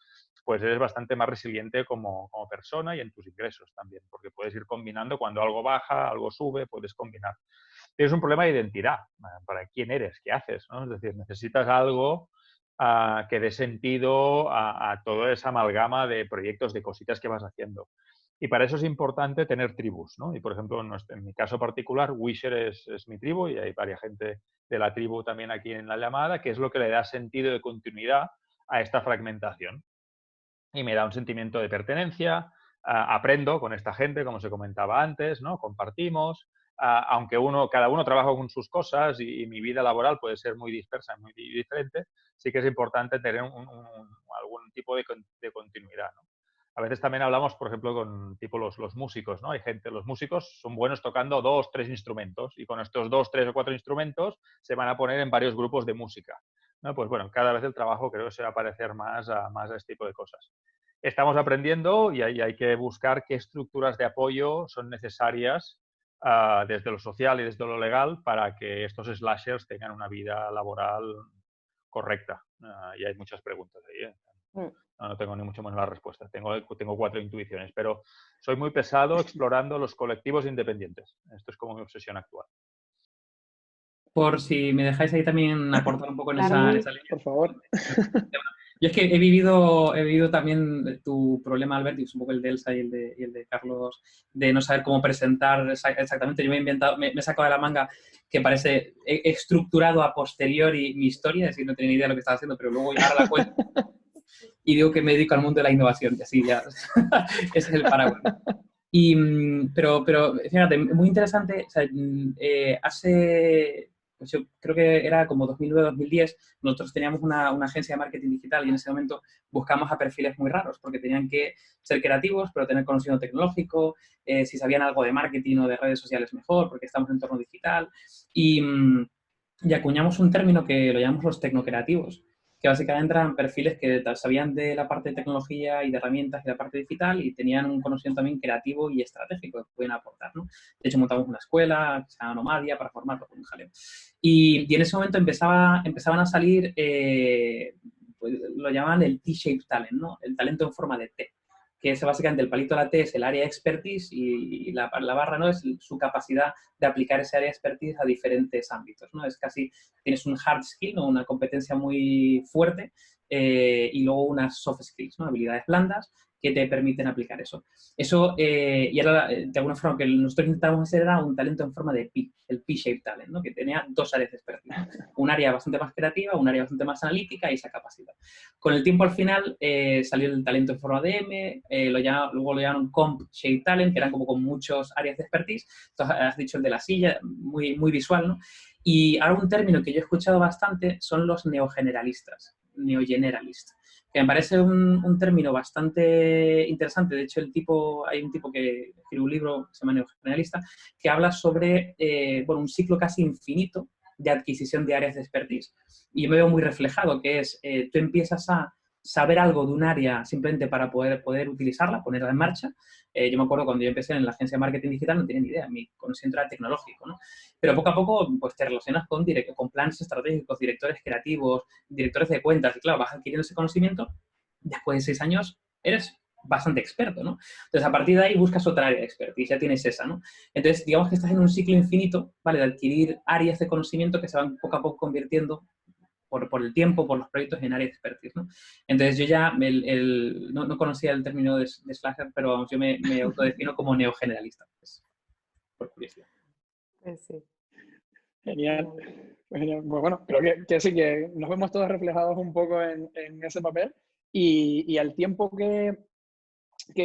pues eres bastante más resiliente como persona y en tus ingresos también, porque puedes ir combinando cuando algo baja, algo sube, puedes combinar. Tienes un problema de identidad, para quién eres, qué haces, ¿no? Es decir, necesitas algo que dé sentido a toda esa amalgama de proyectos, de cositas que vas haciendo. Y para eso es importante tener tribus, ¿no? Y, por ejemplo, en mi caso particular, Wisher es mi tribu y hay varias gente de la tribu también aquí en la llamada, que es lo que le da sentido de continuidad a esta fragmentación. Y me da un sentimiento de pertenencia, aprendo con esta gente, como se comentaba antes, ¿no? Compartimos, aunque cada uno trabaja con sus cosas y mi vida laboral puede ser muy dispersa, muy diferente, sí que es importante tener algún tipo de continuidad, ¿no? A veces también hablamos, por ejemplo, con tipo los músicos, ¿no? Hay gente, los músicos son buenos tocando 2, 3 instrumentos y con estos 2, 3 o 4 instrumentos se van a poner en varios grupos de música, ¿no? Pues bueno, cada vez el trabajo creo que se va a parecer más a este tipo de cosas. Estamos aprendiendo y hay que buscar qué estructuras de apoyo son necesarias desde lo social y desde lo legal para que estos slashers tengan una vida laboral correcta. Y hay muchas preguntas ahí, ¿eh? No tengo ni mucho menos la respuesta. Tengo 4 intuiciones, pero soy muy pesado explorando los colectivos independientes. Esto es como mi obsesión actual. Por si me dejáis ahí también aportar un poco en esa línea. Por favor. Yo es que he vivido también tu problema, Albert, y es un poco el de Elsa y el de Carlos, de no saber cómo presentar exactamente. Yo me he sacado de la manga que parece estructurado a posteriori mi historia, es decir, no tenía ni idea de lo que estaba haciendo, pero luego ahora la cuento y digo que me dedico al mundo de la innovación, y así ya ese es el paraguas. Pero fíjate, muy interesante, o sea, pues yo creo que era como 2009-2010, nosotros teníamos una agencia de marketing digital y en ese momento buscamos a perfiles muy raros porque tenían que ser creativos, pero tener conocimiento tecnológico, si sabían algo de marketing o de redes sociales mejor, porque estamos en entorno digital. Y acuñamos un término que lo llamamos los tecnocreativos, que básicamente eran perfiles que sabían de la parte de tecnología y de herramientas y de la parte digital y tenían un conocimiento también creativo y estratégico que pueden aportar, ¿no? De hecho, montamos una escuela que se llama Nomadia para formarlo con un jaleo. Y en ese momento empezaban a salir, pues, lo llamaban el T-shaped talent, ¿no? El talento en forma de T, que es básicamente el palito de la T es el área de expertise y la barra, ¿no? Es su capacidad de aplicar ese área de expertise a diferentes ámbitos, ¿no? Es casi, tienes un hard skill, ¿no? Una competencia muy fuerte y luego unas soft skills, ¿no? Habilidades blandas que te permiten aplicar eso. Eso, y era de alguna forma que nosotros intentábamos hacer era un talento en forma de P, el P-shaped talent, ¿no? Que tenía 2 áreas de expertise. Un área bastante más creativa, un área bastante más analítica y esa capacidad. Con el tiempo, al final, salió el talento en forma de M, luego lo llamaron comp-shaped talent, que eran como con muchas áreas de expertise. Entonces, has dicho el de la silla, muy, muy visual, ¿no? Y ahora un término que yo he escuchado bastante son los neogeneralistas, neogeneralist, que me parece un término bastante interesante. De hecho, hay un tipo que escribe un libro que se llama Neogeneralista, que habla sobre un ciclo casi infinito de adquisición de áreas de expertise. Y me veo muy reflejado, que es, tú empiezas a saber algo de un área simplemente para poder utilizarla, ponerla en marcha. Yo me acuerdo cuando yo empecé en la agencia de marketing digital no tenía ni idea, mi conocimiento era tecnológico, ¿no? Pero poco a poco pues, te relacionas con planes estratégicos, directores creativos, directores de cuentas, y claro, vas adquiriendo ese conocimiento, después de 6 años eres bastante experto, ¿no? Entonces, a partir de ahí buscas otra área de expertise, ya tienes esa, ¿no? Entonces, digamos que estás en un ciclo infinito, ¿vale? De adquirir áreas de conocimiento que se van poco a poco convirtiendo por el tiempo, por los proyectos en área de expertise, ¿no? Entonces, yo ya no conocía el término de slasher, pero yo me autodefino como neogeneralista, pues, por curiosidad. Sí. Genial. Pues bueno, creo que sí, que nos vemos todos reflejados un poco en ese papel y al tiempo que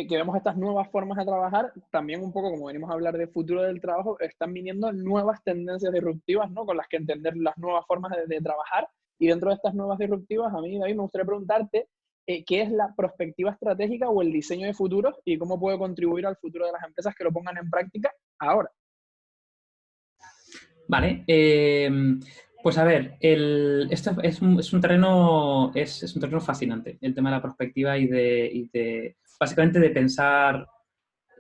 vemos estas nuevas formas de trabajar, también un poco como venimos a hablar de futuro del trabajo, están viniendo nuevas tendencias disruptivas, ¿no? Con las que entender las nuevas formas de trabajar. Y dentro de estas nuevas disruptivas, a mí, David, me gustaría preguntarte qué es la perspectiva estratégica o el diseño de futuros y cómo puede contribuir al futuro de las empresas que lo pongan en práctica ahora. Vale. Pues a ver, esto es un terreno fascinante, el tema de la perspectiva y básicamente de pensar.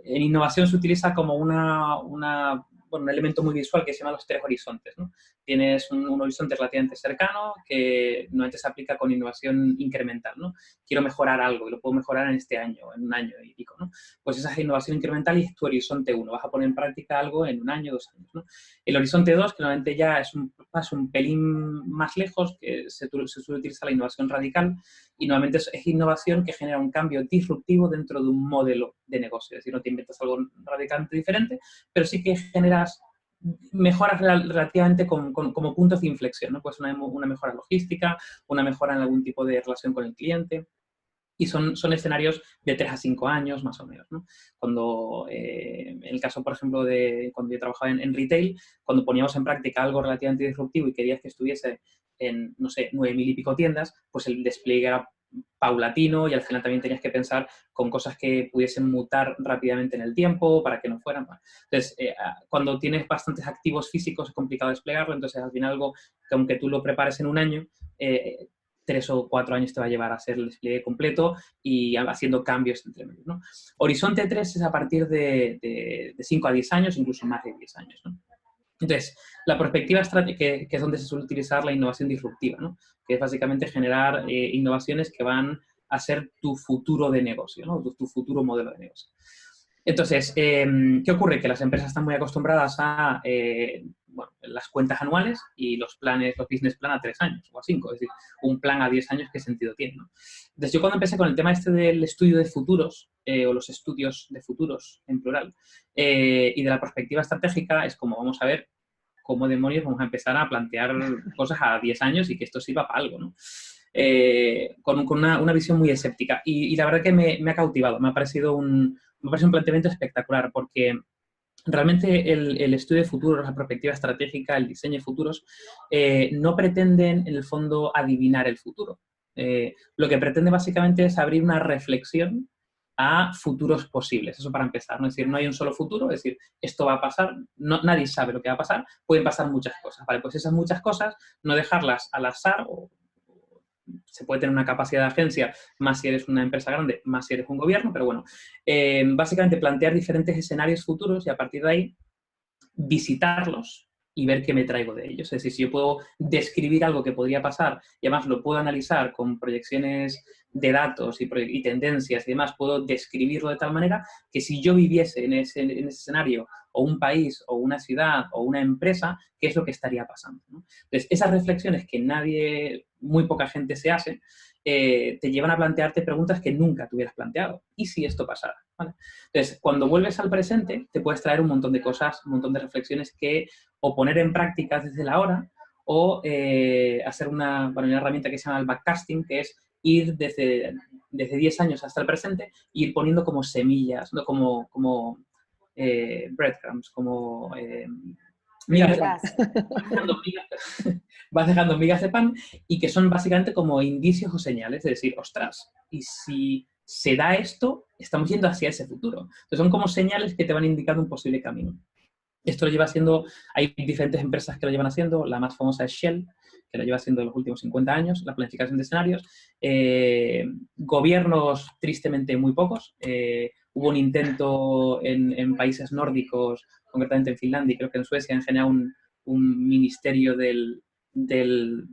En innovación se utiliza como un elemento muy visual que se llama los tres horizontes, ¿no? Tienes un horizonte relativamente cercano que normalmente se aplica con innovación incremental, ¿no? Quiero mejorar algo y lo puedo mejorar en este año, en un año y pico, ¿no? Pues esa es innovación incremental y es tu horizonte 1. Vas a poner en práctica algo en un año, 2 años, ¿no? El horizonte 2, que normalmente ya es un paso un pelín más lejos, que se suele utilizar la innovación radical, y normalmente es innovación que genera un cambio disruptivo dentro de un modelo de negocio. Es decir, no te inventas algo radicalmente diferente, pero sí que generas mejoras relativamente como puntos de inflexión, ¿no? Pues una mejora logística, una mejora en algún tipo de relación con el cliente. Y son escenarios de 3 a 5 años, más o menos, ¿no? Cuando, en el caso, por ejemplo, de cuando yo trabajaba en retail, cuando poníamos en práctica algo relativamente disruptivo y querías que estuviese en, no sé, 9.000 y pico tiendas, pues el despliegue era paulatino y al final también tenías que pensar con cosas que pudiesen mutar rápidamente en el tiempo para que no fueran. Entonces, cuando tienes bastantes activos físicos es complicado desplegarlo, entonces al final algo que aunque tú lo prepares en un año, 3 o 4 años te va a llevar a hacer el despliegue completo y haciendo cambios entre medios, ¿no? Horizonte 3 es a partir de 5 a 10 años, incluso más de 10 años, ¿no? Entonces, la perspectiva estratégica, que es donde se suele utilizar la innovación disruptiva, ¿no? Que es básicamente generar innovaciones que van a ser tu futuro de negocio, ¿no? Tu futuro modelo de negocio. Entonces, ¿qué ocurre? Que las empresas están muy acostumbradas a las cuentas anuales y los business plan a 3 años o a 5. Es decir, un plan a 10 años, ¿qué sentido tiene, no? Entonces, yo cuando empecé con el tema este del estudio de futuros, o los estudios de futuros en plural, y de la perspectiva estratégica, es como, vamos a ver cómo demonios vamos a empezar a plantear cosas a 10 años y que esto sirva para algo, ¿no? Con una visión muy escéptica. Y la verdad que me ha cautivado, me ha parecido un planteamiento espectacular, porque realmente el estudio de futuros, la perspectiva estratégica, el diseño de futuros, no pretenden, en el fondo, adivinar el futuro. Lo que pretende básicamente es abrir una reflexión a futuros posibles. Eso para empezar, ¿no? Es decir, no hay un solo futuro, es decir, esto va a pasar, nadie sabe lo que va a pasar, pueden pasar muchas cosas. Vale, pues esas muchas cosas, no dejarlas al azar, o se puede tener una capacidad de agencia, más si eres una empresa grande, más si eres un gobierno, pero bueno, básicamente plantear diferentes escenarios futuros y a partir de ahí visitarlos y ver qué me traigo de ellos. Es decir, si yo puedo describir algo que podría pasar y además lo puedo analizar con proyecciones de datos y tendencias y demás, puedo describirlo de tal manera que si yo viviese en ese escenario, o un país, o una ciudad, o una empresa, ¿qué es lo que estaría pasando, ¿no? Entonces, esas reflexiones que muy poca gente se hace, te llevan a plantearte preguntas que nunca te hubieras planteado. ¿Y si esto pasara? ¿Vale? Entonces, cuando vuelves al presente, te puedes traer un montón de cosas, un montón de reflexiones que o poner en práctica desde la hora o hacer una herramienta que se llama el backcasting, que es ir desde 10 años hasta el presente e ir poniendo como semillas, ¿no? como breadcrumbs, como migas de pan. Vas dejando migas de pan y que son básicamente como indicios o señales de decir, ostras, y si se da esto, estamos yendo hacia ese futuro. Entonces son como señales que te van indicando un posible camino. Esto lo lleva haciendo, hay diferentes empresas que lo llevan haciendo, la más famosa es Shell, que lo lleva haciendo los últimos 50 años, la planificación de escenarios. Gobiernos, tristemente, muy pocos. Hubo un intento en países nórdicos, concretamente en Finlandia y creo que en Suecia, en general un ministerio del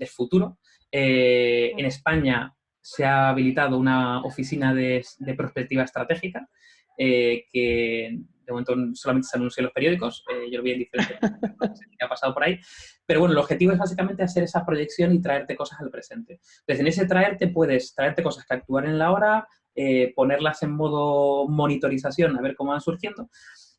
futuro. En España se ha habilitado una oficina de perspectiva estratégica que de momento solamente se anuncia en los periódicos, yo lo vi en diferentes que ha pasado por ahí, pero bueno, el objetivo es básicamente hacer esa proyección y traerte cosas al presente. Entonces, en ese traerte puedes traerte cosas que actuar en la hora, ponerlas en modo monitorización, a ver cómo van surgiendo.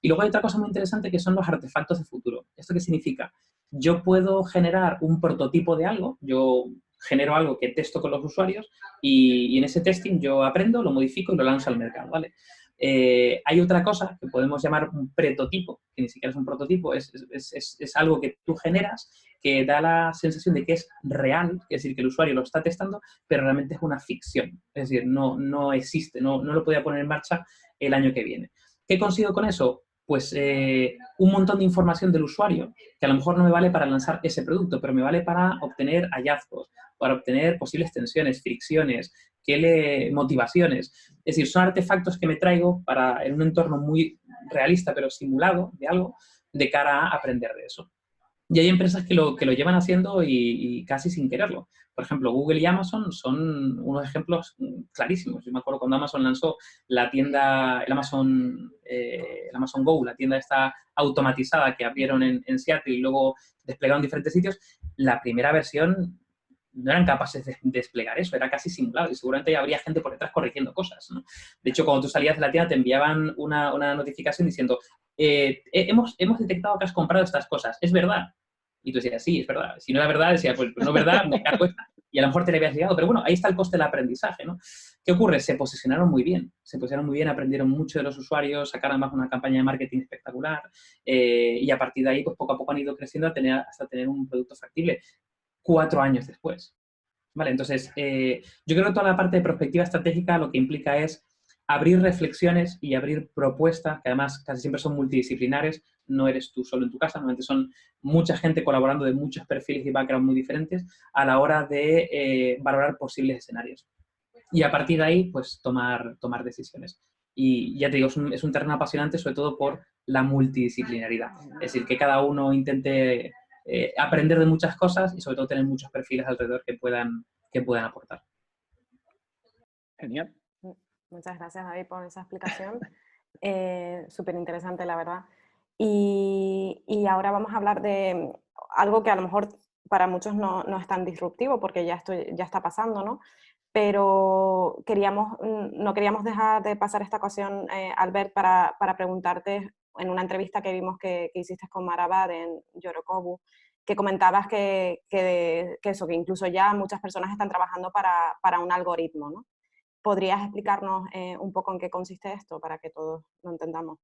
Y luego hay otra cosa muy interesante que son los artefactos de futuro. ¿Esto qué significa? Yo puedo generar un prototipo de algo, yo genero algo que testo con los usuarios y en ese testing yo aprendo, lo modifico y lo lanzo al mercado, ¿vale? Hay otra cosa que podemos llamar un prototipo, que ni siquiera es un prototipo, es algo que tú generas que da la sensación de que es real, es decir, que el usuario lo está testando, pero realmente es una ficción, es decir, no existe, no lo podía poner en marcha el año que viene. ¿Qué consigo con eso? pues un montón de información del usuario que a lo mejor no me vale para lanzar ese producto, pero me vale para obtener hallazgos, para obtener posibles tensiones, fricciones, motivaciones. Es decir, son artefactos que me traigo para, en un entorno muy realista, pero simulado de algo, de cara a aprender de eso. Y hay empresas que lo llevan haciendo y casi sin quererlo. Por ejemplo, Google y Amazon son unos ejemplos clarísimos. Yo me acuerdo cuando Amazon lanzó la tienda, el Amazon Go, la tienda esta automatizada que abrieron en Seattle y luego desplegaron en diferentes sitios, la primera versión no eran capaces de desplegar eso, era casi simulado y seguramente ya habría gente por detrás corrigiendo cosas, ¿no? De hecho, cuando tú salías de la tienda te enviaban una notificación diciendo hemos detectado que has comprado estas cosas, ¿es verdad? Y tú decías, sí, es verdad. Si no era verdad, decía, pues no es verdad, me cargo esta. Y a lo mejor te le habías llegado. Pero bueno, ahí está el coste del aprendizaje, ¿no? ¿Qué ocurre? Se posicionaron muy bien. Se posicionaron muy bien, aprendieron mucho de los usuarios, sacaron además una campaña de marketing espectacular y a partir de ahí, pues poco a poco han ido creciendo hasta tener un producto factible 4 años después. ¿Vale? Entonces, yo creo que toda la parte de perspectiva estratégica lo que implica es abrir reflexiones y abrir propuestas, que además casi siempre son multidisciplinares, no eres tú solo en tu casa, normalmente son mucha gente colaborando de muchos perfiles y backgrounds muy diferentes a la hora de valorar posibles escenarios. Y a partir de ahí, pues tomar decisiones. Y ya te digo, es un terreno apasionante, sobre todo por la multidisciplinaridad. Es decir, que cada uno intente aprender de muchas cosas y sobre todo tener muchos perfiles alrededor que puedan aportar. Genial. Muchas gracias, David, por esa explicación. Súper interesante, la verdad. Y ahora vamos a hablar de algo que a lo mejor para muchos no es tan disruptivo porque ya está pasando, ¿no? Pero no queríamos dejar de pasar esta ocasión, Albert, para preguntarte en una entrevista que vimos que hiciste con Marabad en Yorokobu, que comentabas que incluso ya muchas personas están trabajando para un algoritmo, ¿no? ¿Podrías explicarnos un poco en qué consiste esto para que todos lo entendamos?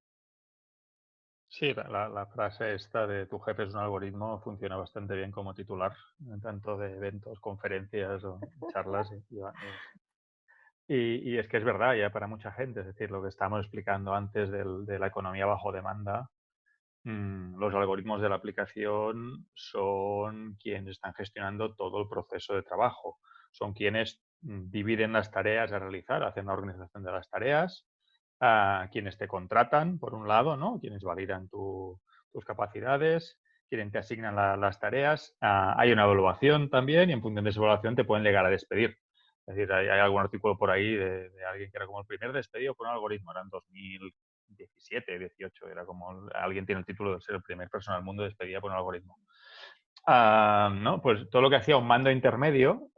Sí, la frase esta de tu jefe es un algoritmo funciona bastante bien como titular, tanto de eventos, conferencias o charlas. Y es que es verdad ya para mucha gente, es decir, lo que estábamos explicando antes de la economía bajo demanda, los algoritmos de la aplicación son quienes están gestionando todo el proceso de trabajo, son quienes dividen las tareas a realizar, hacen la organización de las tareas, quienes te contratan, por un lado, ¿no? Quienes validan tus capacidades, quienes te asignan las tareas. Hay una evaluación también y en función de esa evaluación te pueden llegar a despedir. Es decir, hay algún artículo por ahí de alguien que era como el primer despedido por un algoritmo, era en 2017, 18, era como alguien tiene el título de ser el primer persona del mundo despedida por un algoritmo. ¿No? Pues todo lo que hacía un mando intermedio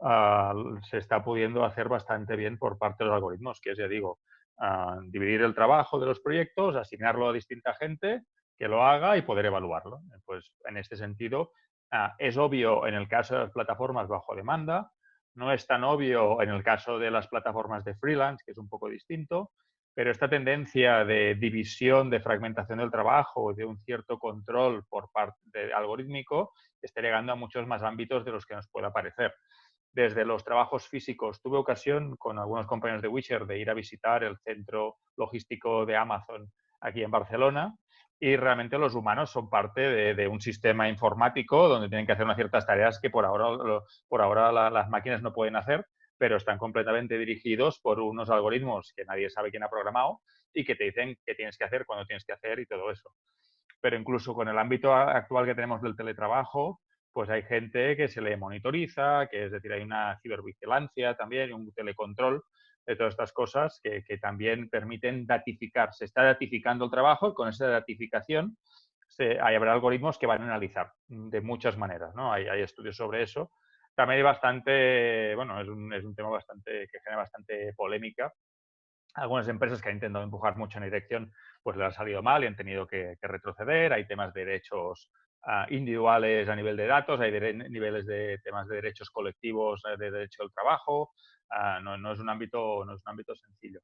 se está pudiendo hacer bastante bien por parte de los algoritmos, que es, ya digo, dividir el trabajo de los proyectos, asignarlo a distinta gente que lo haga y poder evaluarlo. Pues en este sentido, es obvio en el caso de las plataformas bajo demanda, no es tan obvio en el caso de las plataformas de freelance, que es un poco distinto, pero esta tendencia de división, de fragmentación del trabajo, de un cierto control por parte algorítmico, está llegando a muchos más ámbitos de los que nos pueda parecer. Desde los trabajos físicos, tuve ocasión con algunos compañeros de Wisher de ir a visitar el centro logístico de Amazon aquí en Barcelona y realmente los humanos son parte de un sistema informático donde tienen que hacer unas ciertas tareas que por ahora las máquinas no pueden hacer, pero están completamente dirigidos por unos algoritmos que nadie sabe quién ha programado y que te dicen qué tienes que hacer, cuándo tienes que hacer y todo eso. Pero incluso con el ámbito actual que tenemos del teletrabajo, pues hay gente que se le monitoriza, que es decir, hay una cibervigilancia también, un telecontrol de todas estas cosas que también permiten datificar. Se está datificando el trabajo y con esa datificación habrá algoritmos que van a analizar de muchas maneras, ¿no? Hay estudios sobre eso. También hay bastante, bueno, es un tema bastante que genera bastante polémica. Algunas empresas que han intentado empujar mucho en la dirección, pues les ha salido mal y han tenido que retroceder. Hay temas de derechos individuales a nivel de datos, hay niveles de temas de derechos colectivos, de derecho del trabajo. No es un ámbito sencillo.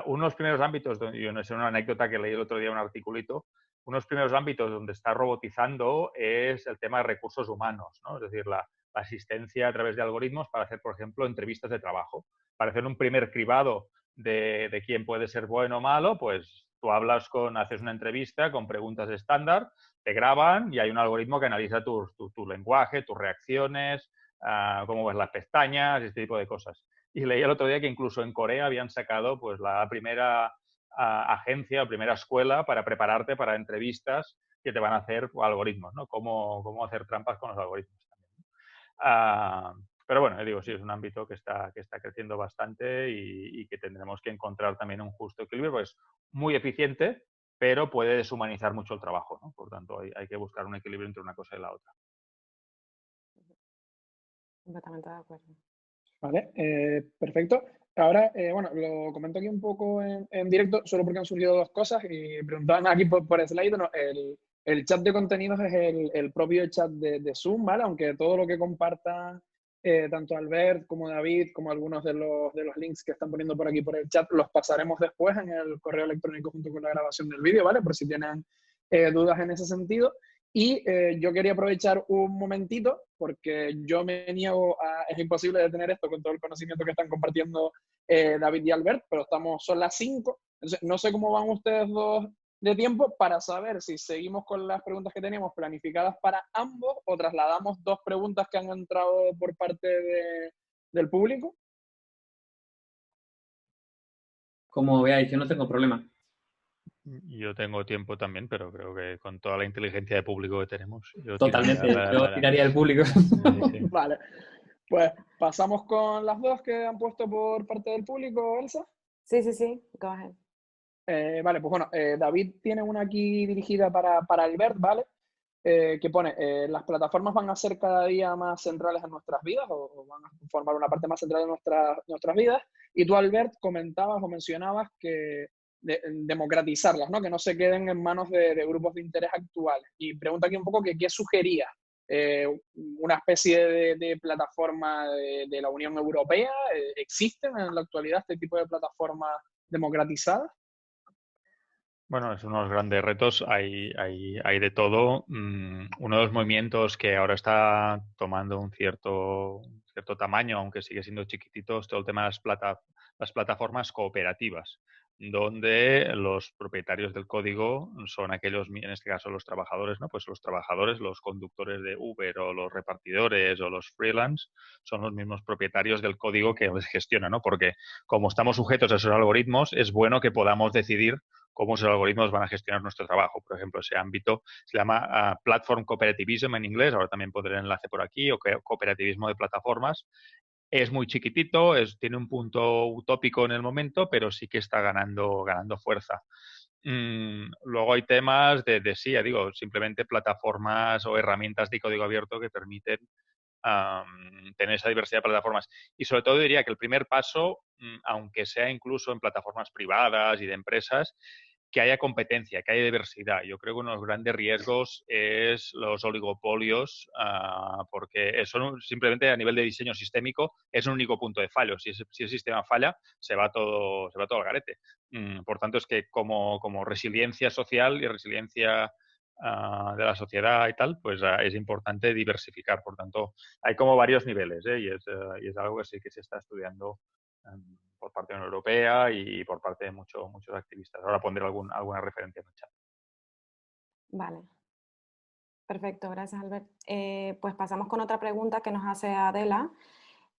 Uno de los primeros ámbitos, yo no sé, una anécdota que leí el otro día en un articulito, uno de los primeros ámbitos donde está robotizando es el tema de recursos humanos, ¿no? Es decir, la asistencia a través de algoritmos para hacer, por ejemplo, entrevistas de trabajo. Para hacer un primer cribado de quién puede ser bueno o malo, pues Tú haces una entrevista con preguntas estándar, te graban y hay un algoritmo que analiza tu lenguaje, tus reacciones, cómo ves las pestañas, este tipo de cosas. Y leí el otro día que incluso en Corea habían sacado pues la primera agencia o primera escuela para prepararte para entrevistas que te van a hacer algoritmos, ¿no? Cómo hacer trampas con los algoritmos también. Pero bueno, digo, sí, es un ámbito que está creciendo bastante y que tendremos que encontrar también un justo equilibrio, pues muy eficiente, pero puede deshumanizar mucho el trabajo, ¿no? Por tanto, hay que buscar un equilibrio entre una cosa y la otra. Completamente de acuerdo. Vale, perfecto. Ahora, bueno, lo comento aquí un poco en directo, solo porque han surgido dos cosas y preguntaban aquí por slide. No, el chat de contenidos es el propio chat de Zoom, ¿vale? Aunque todo lo que compartan tanto Albert como David, como algunos de los links que están poniendo por aquí por el chat, los pasaremos después en el correo electrónico junto con la grabación del vídeo, ¿vale? Por si tienen dudas en ese sentido. Y yo quería aprovechar un momentito, porque yo me niego es imposible detener esto con todo el conocimiento que están compartiendo David y Albert, pero son las 5. Entonces, no sé cómo van ustedes dos de tiempo para saber si seguimos con las preguntas que teníamos planificadas para ambos o trasladamos dos preguntas que han entrado por parte del público. Como veáis, yo no tengo problema. Yo tengo tiempo también, pero creo que con toda la inteligencia de público que tenemos, yo Totalmente, tiraría yo tiraría el público. Sí. Vale, pues pasamos con las dos que han puesto por parte del público, Elsa. Sí, go ahead. Vale, pues bueno, David tiene una aquí dirigida para Albert, ¿vale? Que pone, las plataformas van a ser cada día más centrales en nuestras vidas o van a formar una parte más central de nuestras vidas. Y tú, Albert, comentabas o mencionabas que democratizarlas, ¿no? Que no se queden en manos de grupos de interés actuales. Y pregunta aquí un poco que qué sugería una especie de plataforma de la Unión Europea. ¿Existen en la actualidad este tipo de plataformas democratizadas? Bueno, es unos grandes retos, hay de todo. Uno de los movimientos que ahora está tomando un cierto tamaño, aunque sigue siendo chiquitito, es todo el tema de las plataformas cooperativas, donde los propietarios del código son aquellos, en este caso los trabajadores, ¿no? Pues los trabajadores, los conductores de Uber o los repartidores o los freelance son los mismos propietarios del código que les gestiona, ¿no? Porque como estamos sujetos a esos algoritmos, es bueno que podamos decidir cómo esos algoritmos van a gestionar nuestro trabajo. Por ejemplo, ese ámbito se llama Platform Cooperativism en inglés, ahora también pondré el enlace por aquí, o cooperativismo de plataformas. Es muy chiquitito, tiene un punto utópico en el momento, pero sí que está ganando fuerza. Luego hay temas sí, ya digo, simplemente plataformas o herramientas de código abierto que permiten tener esa diversidad de plataformas. Y sobre todo diría que el primer paso, aunque sea incluso en plataformas privadas y de empresas, que haya competencia, que haya diversidad. Yo creo que uno de los grandes riesgos es los oligopolios, porque son simplemente a nivel de diseño sistémico es un único punto de fallo. Si el sistema falla, se va todo al garete. Por tanto, es que como resiliencia social y resiliencia de la sociedad y tal, pues es importante diversificar. Por tanto, hay como varios niveles, y es algo que sí que se está estudiando por parte de la Unión Europea y por parte de muchos activistas. Ahora pondré alguna referencia en el chat. Vale. Perfecto, gracias Albert. Pues pasamos con otra pregunta que nos hace Adela.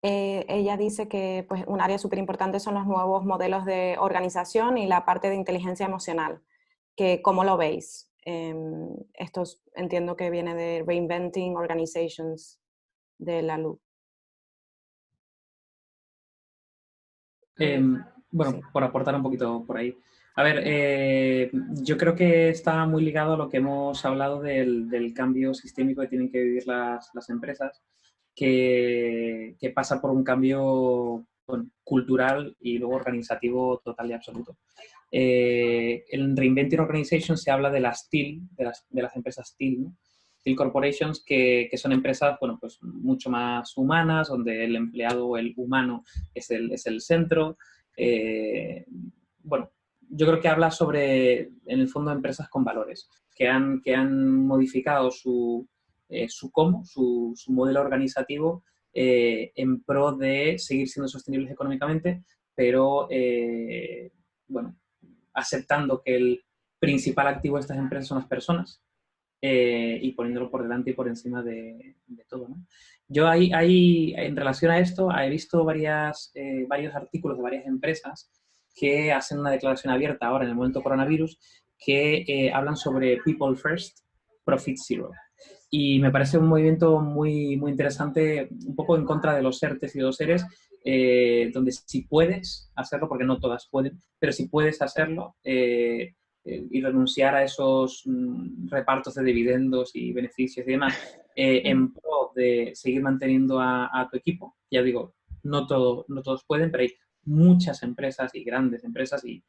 Ella dice que pues, un área súper importante son los nuevos modelos de organización y la parte de inteligencia emocional. ¿Cómo lo veis? Esto entiendo que viene de Reinventing Organizations de la LU. Bueno, sí, por aportar un poquito por ahí. A ver, yo creo que está muy ligado a lo que hemos hablado del cambio sistémico que tienen que vivir las empresas, que pasa por un cambio cultural y luego organizativo total y absoluto. En Reinventing Organization se habla de las TIL, de las empresas TIL, ¿no? TIL Corporations, que son empresas, bueno, pues mucho más humanas, donde el empleado, el humano, es el centro. Bueno, yo creo que habla sobre, en el fondo, empresas con valores, que han modificado su modelo organizativo en pro de seguir siendo sostenibles económicamente, pero, bueno, aceptando que el principal activo de estas empresas son las personas y poniéndolo por delante y por encima de todo, ¿no? Yo en relación a esto, he visto varios artículos de varias empresas que hacen una declaración abierta ahora en el momento coronavirus que hablan sobre People First, Profit Zero. Y me parece un movimiento muy, muy interesante, un poco en contra de los ERTEs y de los ERES, donde si puedes hacerlo, porque no todas pueden, pero si puedes hacerlo y renunciar a esos repartos de dividendos y beneficios y demás, en pro de seguir manteniendo a tu equipo. Ya digo, no todos pueden, pero hay muchas empresas y grandes empresas y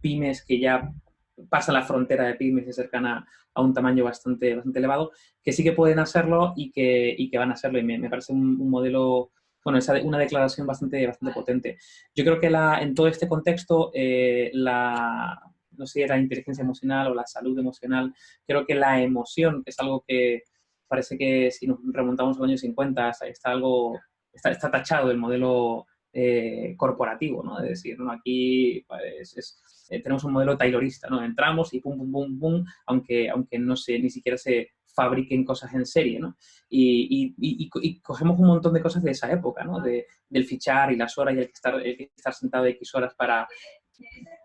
pymes que ya pasan la frontera de pymes y se acercan a un tamaño bastante elevado, que sí que pueden hacerlo y que van a hacerlo. Y me parece un modelo, bueno, es una declaración bastante potente. Yo creo que en todo este contexto, no sé si era la inteligencia emocional o la salud emocional, creo que la emoción, que es algo que parece que si nos remontamos a los años 50, está tachado del modelo corporativo, ¿no? Es decir, ¿no? Aquí pues, tenemos un modelo taylorista, ¿no? Entramos y pum, pum, pum, pum, aunque no ni siquiera se fabriquen cosas en serie, ¿no? Y cogemos un montón de cosas de esa época, ¿no? Del fichar y las horas y el que estar sentado X horas para...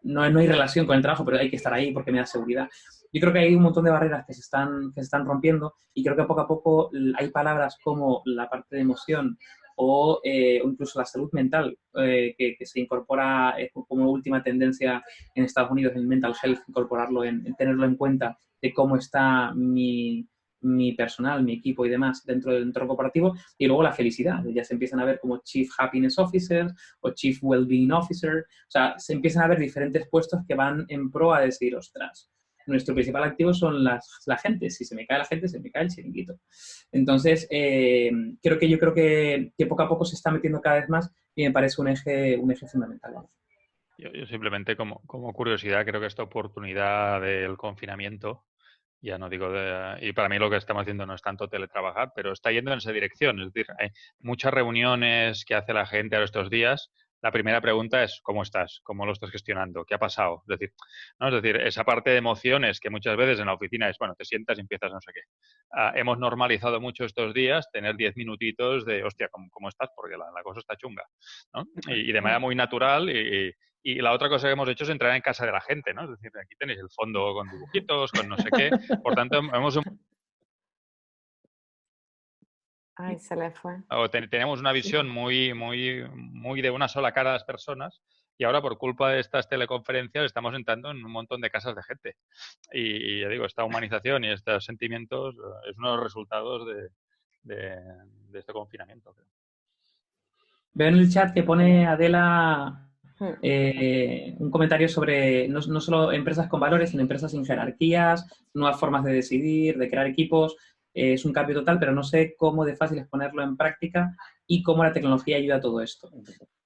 No hay relación con el trabajo, pero hay que estar ahí porque me da seguridad. Yo creo que hay un montón de barreras que se están rompiendo y creo que poco a poco hay palabras como la parte de emoción o incluso la salud mental que se incorpora como última tendencia en Estados Unidos, en mental health, incorporarlo, en tenerlo en cuenta de cómo está mi personal, mi equipo y demás dentro del entorno corporativo, y luego la felicidad. Ya se empiezan a ver como Chief Happiness Officer o Chief Wellbeing Officer. O sea, se empiezan a ver diferentes puestos que van en pro a decir, ostras, nuestro principal activo son la gente. Si se me cae la gente, se me cae el chiringuito. Entonces, yo creo que poco a poco se está metiendo cada vez más y me parece un eje fundamental. Vamos. Yo simplemente como curiosidad, creo que esta oportunidad del confinamiento, ya no digo y para mí lo que estamos haciendo no es tanto teletrabajar, pero está yendo en esa dirección. Es decir, hay muchas reuniones que hace la gente ahora estos días. La primera pregunta es ¿cómo estás? ¿Cómo lo estás gestionando? ¿Qué ha pasado? Es decir, ¿no? Es decir, esa parte de emociones que muchas veces en la oficina es, bueno, te sientas y empiezas no sé qué. Hemos normalizado mucho estos días tener 10 minutitos de, hostia, ¿cómo estás? Porque la cosa está chunga, ¿no? Y de manera muy natural y la otra cosa que hemos hecho es entrar en casa de la gente, ¿no? Es decir, aquí tenéis el fondo con dibujitos, con no sé qué. Por tanto, Ay, se le fue. tenemos una visión muy, muy, muy de una sola cara a las personas y ahora por culpa de estas teleconferencias estamos entrando en un montón de casas de gente. Y ya digo, esta humanización y estos sentimientos es uno de los resultados de este confinamiento, creo. Veo en el chat que pone Adela un comentario sobre no solo empresas con valores, sino empresas sin jerarquías, nuevas formas de decidir, de crear equipos. Es un cambio total, pero no sé cómo de fácil es ponerlo en práctica y cómo la tecnología ayuda a todo esto.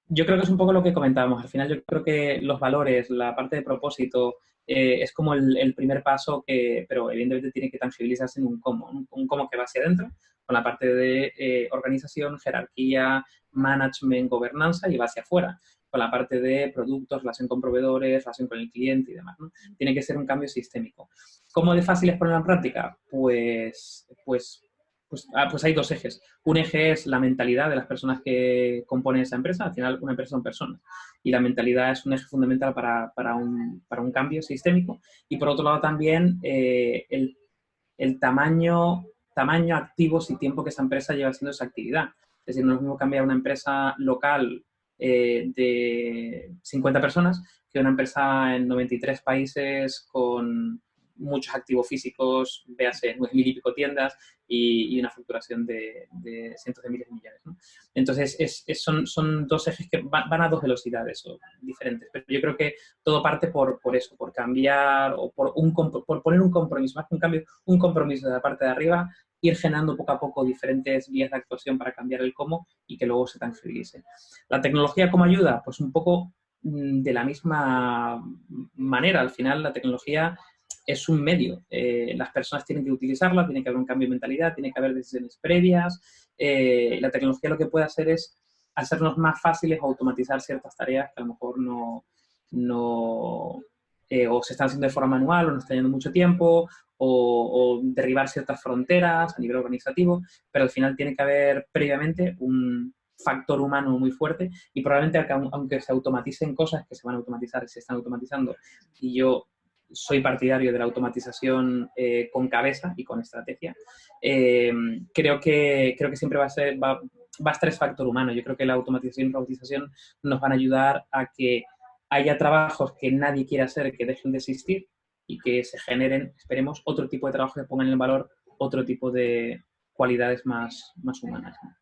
Yo creo que es un poco lo que comentábamos. Al final yo creo que los valores, la parte de propósito, es como el primer paso, pero evidentemente tiene que tangibilizarse en un cómo que va hacia adentro, con la parte de organización, jerarquía, management, gobernanza, y va hacia afuera, con la parte de productos, relación con proveedores, relación con el cliente y demás, ¿no? Tiene que ser un cambio sistémico. ¿Cómo de fácil es ponerlo en práctica? Pues hay dos ejes. Un eje es la mentalidad de las personas que componen esa empresa. Al final, una empresa son personas. Y la mentalidad es un eje fundamental para un cambio sistémico. Y por otro lado también el tamaño, activos y tiempo que esa empresa lleva haciendo esa actividad. Es decir, no es lo mismo cambiar una empresa local de 50 personas que una empresa en 93 países con muchos activos físicos, véase 9.000 y pico tiendas y una facturación de cientos de miles de millones, ¿no? Entonces, son dos ejes que van a dos velocidades diferentes. Pero yo creo que todo parte por eso, por cambiar o por poner un compromiso, más que un cambio, un compromiso de la parte de arriba, ir generando poco a poco diferentes vías de actuación para cambiar el cómo y que luego se tangibilice. ¿La tecnología cómo ayuda? Pues un poco de la misma manera. Al final, la tecnología es un medio. Las personas tienen que utilizarla, tiene que haber un cambio de mentalidad, tiene que haber decisiones previas. La tecnología lo que puede hacer es hacernos más fáciles o automatizar ciertas tareas que a lo mejor o se están haciendo de forma manual o nos está yendo mucho tiempo, o derribar ciertas fronteras a nivel organizativo, pero al final tiene que haber previamente un factor humano muy fuerte y probablemente aunque se automaticen cosas que se van a automatizar, se están automatizando, y yo soy partidario de la automatización con cabeza y con estrategia, creo que siempre va a estar ese factor humano. Yo creo que la automatización y robotización nos van a ayudar a que haya trabajos que nadie quiere hacer, que dejen de existir y que se generen, esperemos, otro tipo de trabajos que pongan en valor otro tipo de cualidades más humanas, ¿no?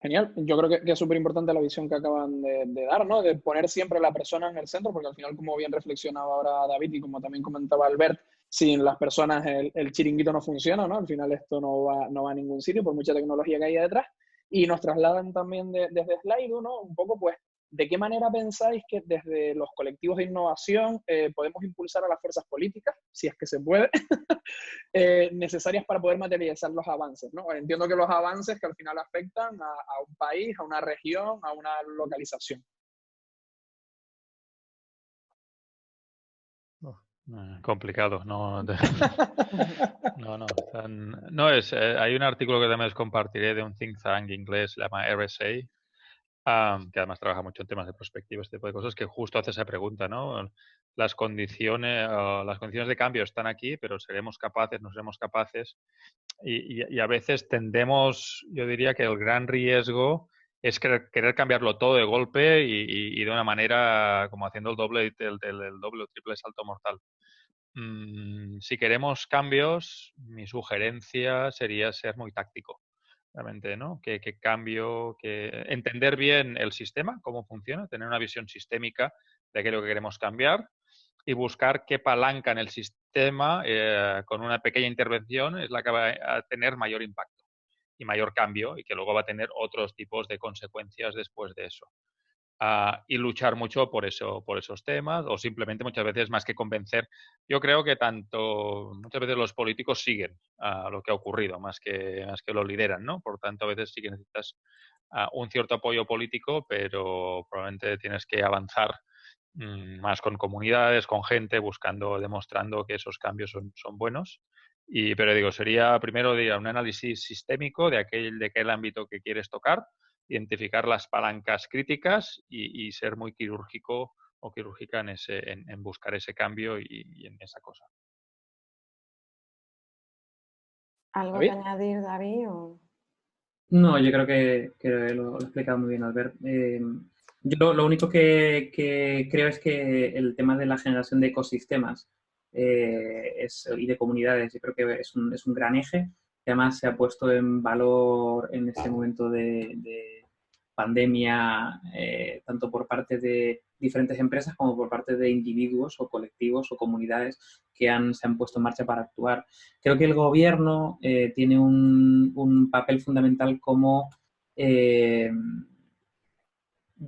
Genial, yo creo que es súper importante la visión que acaban de dar, ¿no? De poner siempre a la persona en el centro, porque al final, como bien reflexionaba ahora David y como también comentaba Albert, sin las personas el chiringuito no funciona, ¿no? Al final esto no va a ningún sitio, por mucha tecnología que haya detrás. Y nos trasladan también desde Slido, ¿no? Un poco, pues, ¿de qué manera pensáis que desde los colectivos de innovación podemos impulsar a las fuerzas políticas, si es que se puede, necesarias para poder materializar los avances, ¿no? Entiendo que los avances que al final afectan a un país, a una región, a una localización. Complicado, no. No es. Hay un artículo que también os compartiré de un think tank inglés, se llama RSA, que además trabaja mucho en temas de perspectiva, este tipo de cosas, que justo hace esa pregunta, ¿no? Las condiciones de cambio están aquí, pero seremos capaces, no seremos capaces. Y a veces tendemos, yo diría que el gran riesgo es querer cambiarlo todo de golpe y de una manera como haciendo el doble o triple salto mortal. Si queremos cambios, mi sugerencia sería ser muy táctico, realmente, ¿no? Que cambio, que entender bien el sistema, cómo funciona, tener una visión sistémica de aquello que queremos cambiar y buscar qué palanca en el sistema, con una pequeña intervención, es la que va a tener mayor impacto y mayor cambio y que luego va a tener otros tipos de consecuencias después de eso. Y luchar mucho por esos temas, o simplemente muchas veces más que convencer. Yo creo que muchas veces los políticos siguen lo que ha ocurrido más que lo lideran, ¿no? Por tanto, a veces sí que necesitas un cierto apoyo político, pero probablemente tienes que avanzar más con comunidades, con gente, demostrando que esos cambios son buenos. Pero digo, sería primero un análisis sistémico de aquel ámbito que quieres tocar, identificar las palancas críticas y ser muy quirúrgico o quirúrgica en buscar ese cambio y en esa cosa. ¿Algo ¿David? que añadir, David? O... No, yo creo que lo he explicado muy bien, Albert. Yo lo único que creo es que el tema de la generación de ecosistemas y de comunidades, yo creo que es un gran eje, que además se ha puesto en valor en este momento de pandemia, tanto por parte de diferentes empresas como por parte de individuos o colectivos o comunidades que se han puesto en marcha para actuar. Creo que el gobierno tiene un papel fundamental como, de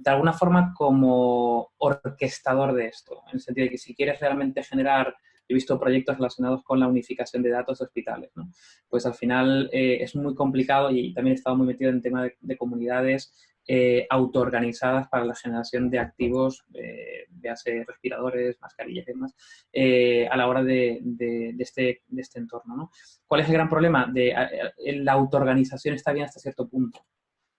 alguna forma, como orquestador de esto, en el sentido de que si quieres realmente generar, he visto proyectos relacionados con la unificación de datos de hospitales, ¿no? Pues al final es muy complicado y también he estado muy metido en el tema de comunidades autoorganizadas para la generación de activos, véase respiradores, mascarillas y demás, a la hora de este entorno, ¿no? ¿Cuál es el gran problema? La autoorganización está bien hasta cierto punto,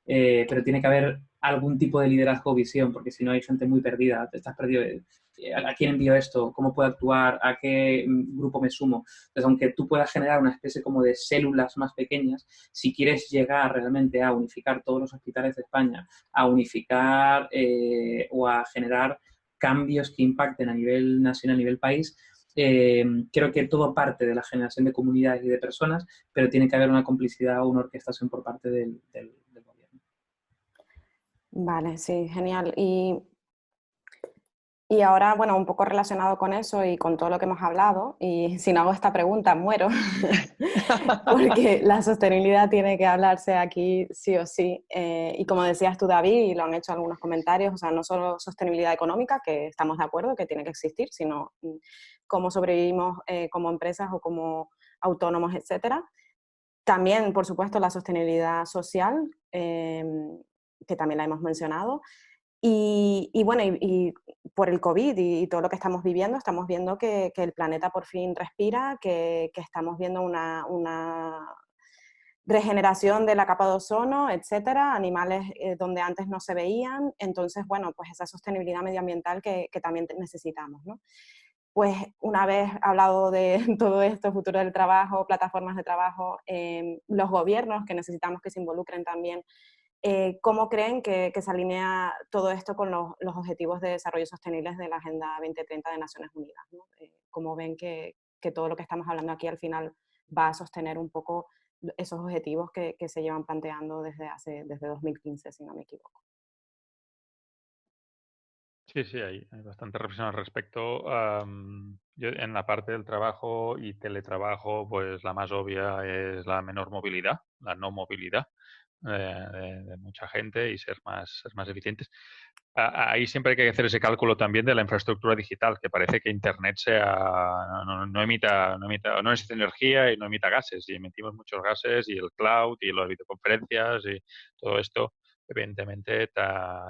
pero tiene que haber algún tipo de liderazgo o visión, porque si no hay gente muy perdida, te estás perdido. ¿A quién envío esto? ¿Cómo puedo actuar? ¿A qué grupo me sumo? Entonces, aunque tú puedas generar una especie como de células más pequeñas, si quieres llegar realmente a unificar todos los hospitales de España, a unificar o a generar cambios que impacten a nivel nacional, a nivel país, creo que todo parte de la generación de comunidades y de personas, pero tiene que haber una complicidad o una orquestación por parte del gobierno. Vale, sí, genial. Y ahora, bueno, un poco relacionado con eso y con todo lo que hemos hablado, y si no hago esta pregunta, muero, porque la sostenibilidad tiene que hablarse aquí sí o sí. Y como decías tú, David, y lo han hecho algunos comentarios, o sea, no solo sostenibilidad económica, que estamos de acuerdo que tiene que existir, sino cómo sobrevivimos como empresas o como autónomos, etcétera. También, por supuesto, la sostenibilidad social, que también la hemos mencionado. Y bueno, y por el COVID y todo lo que estamos viendo que el planeta por fin respira, que estamos viendo una regeneración de la capa de ozono, etcétera, animales donde antes no se veían. Entonces, bueno, pues esa sostenibilidad medioambiental que también necesitamos, ¿no? Pues una vez hablado de todo esto, futuro del trabajo, plataformas de trabajo, los gobiernos que necesitamos que se involucren también, ¿cómo creen que se alinea todo esto con los objetivos de desarrollo sostenibles de la Agenda 2030 de Naciones Unidas, ¿no? ¿Cómo ven que todo lo que estamos hablando aquí al final va a sostener un poco esos objetivos que se llevan planteando desde 2015, si no me equivoco? Sí, sí, hay bastante reflexión al respecto. Yo en la parte del trabajo y teletrabajo, pues la más obvia es la menor movilidad, la no movilidad de mucha gente y ser más eficientes. Ahí siempre hay que hacer ese cálculo también de la infraestructura digital, que parece que Internet no necesita energía y no emita gases, y emitimos muchos gases, y el cloud y las videoconferencias y todo esto evidentemente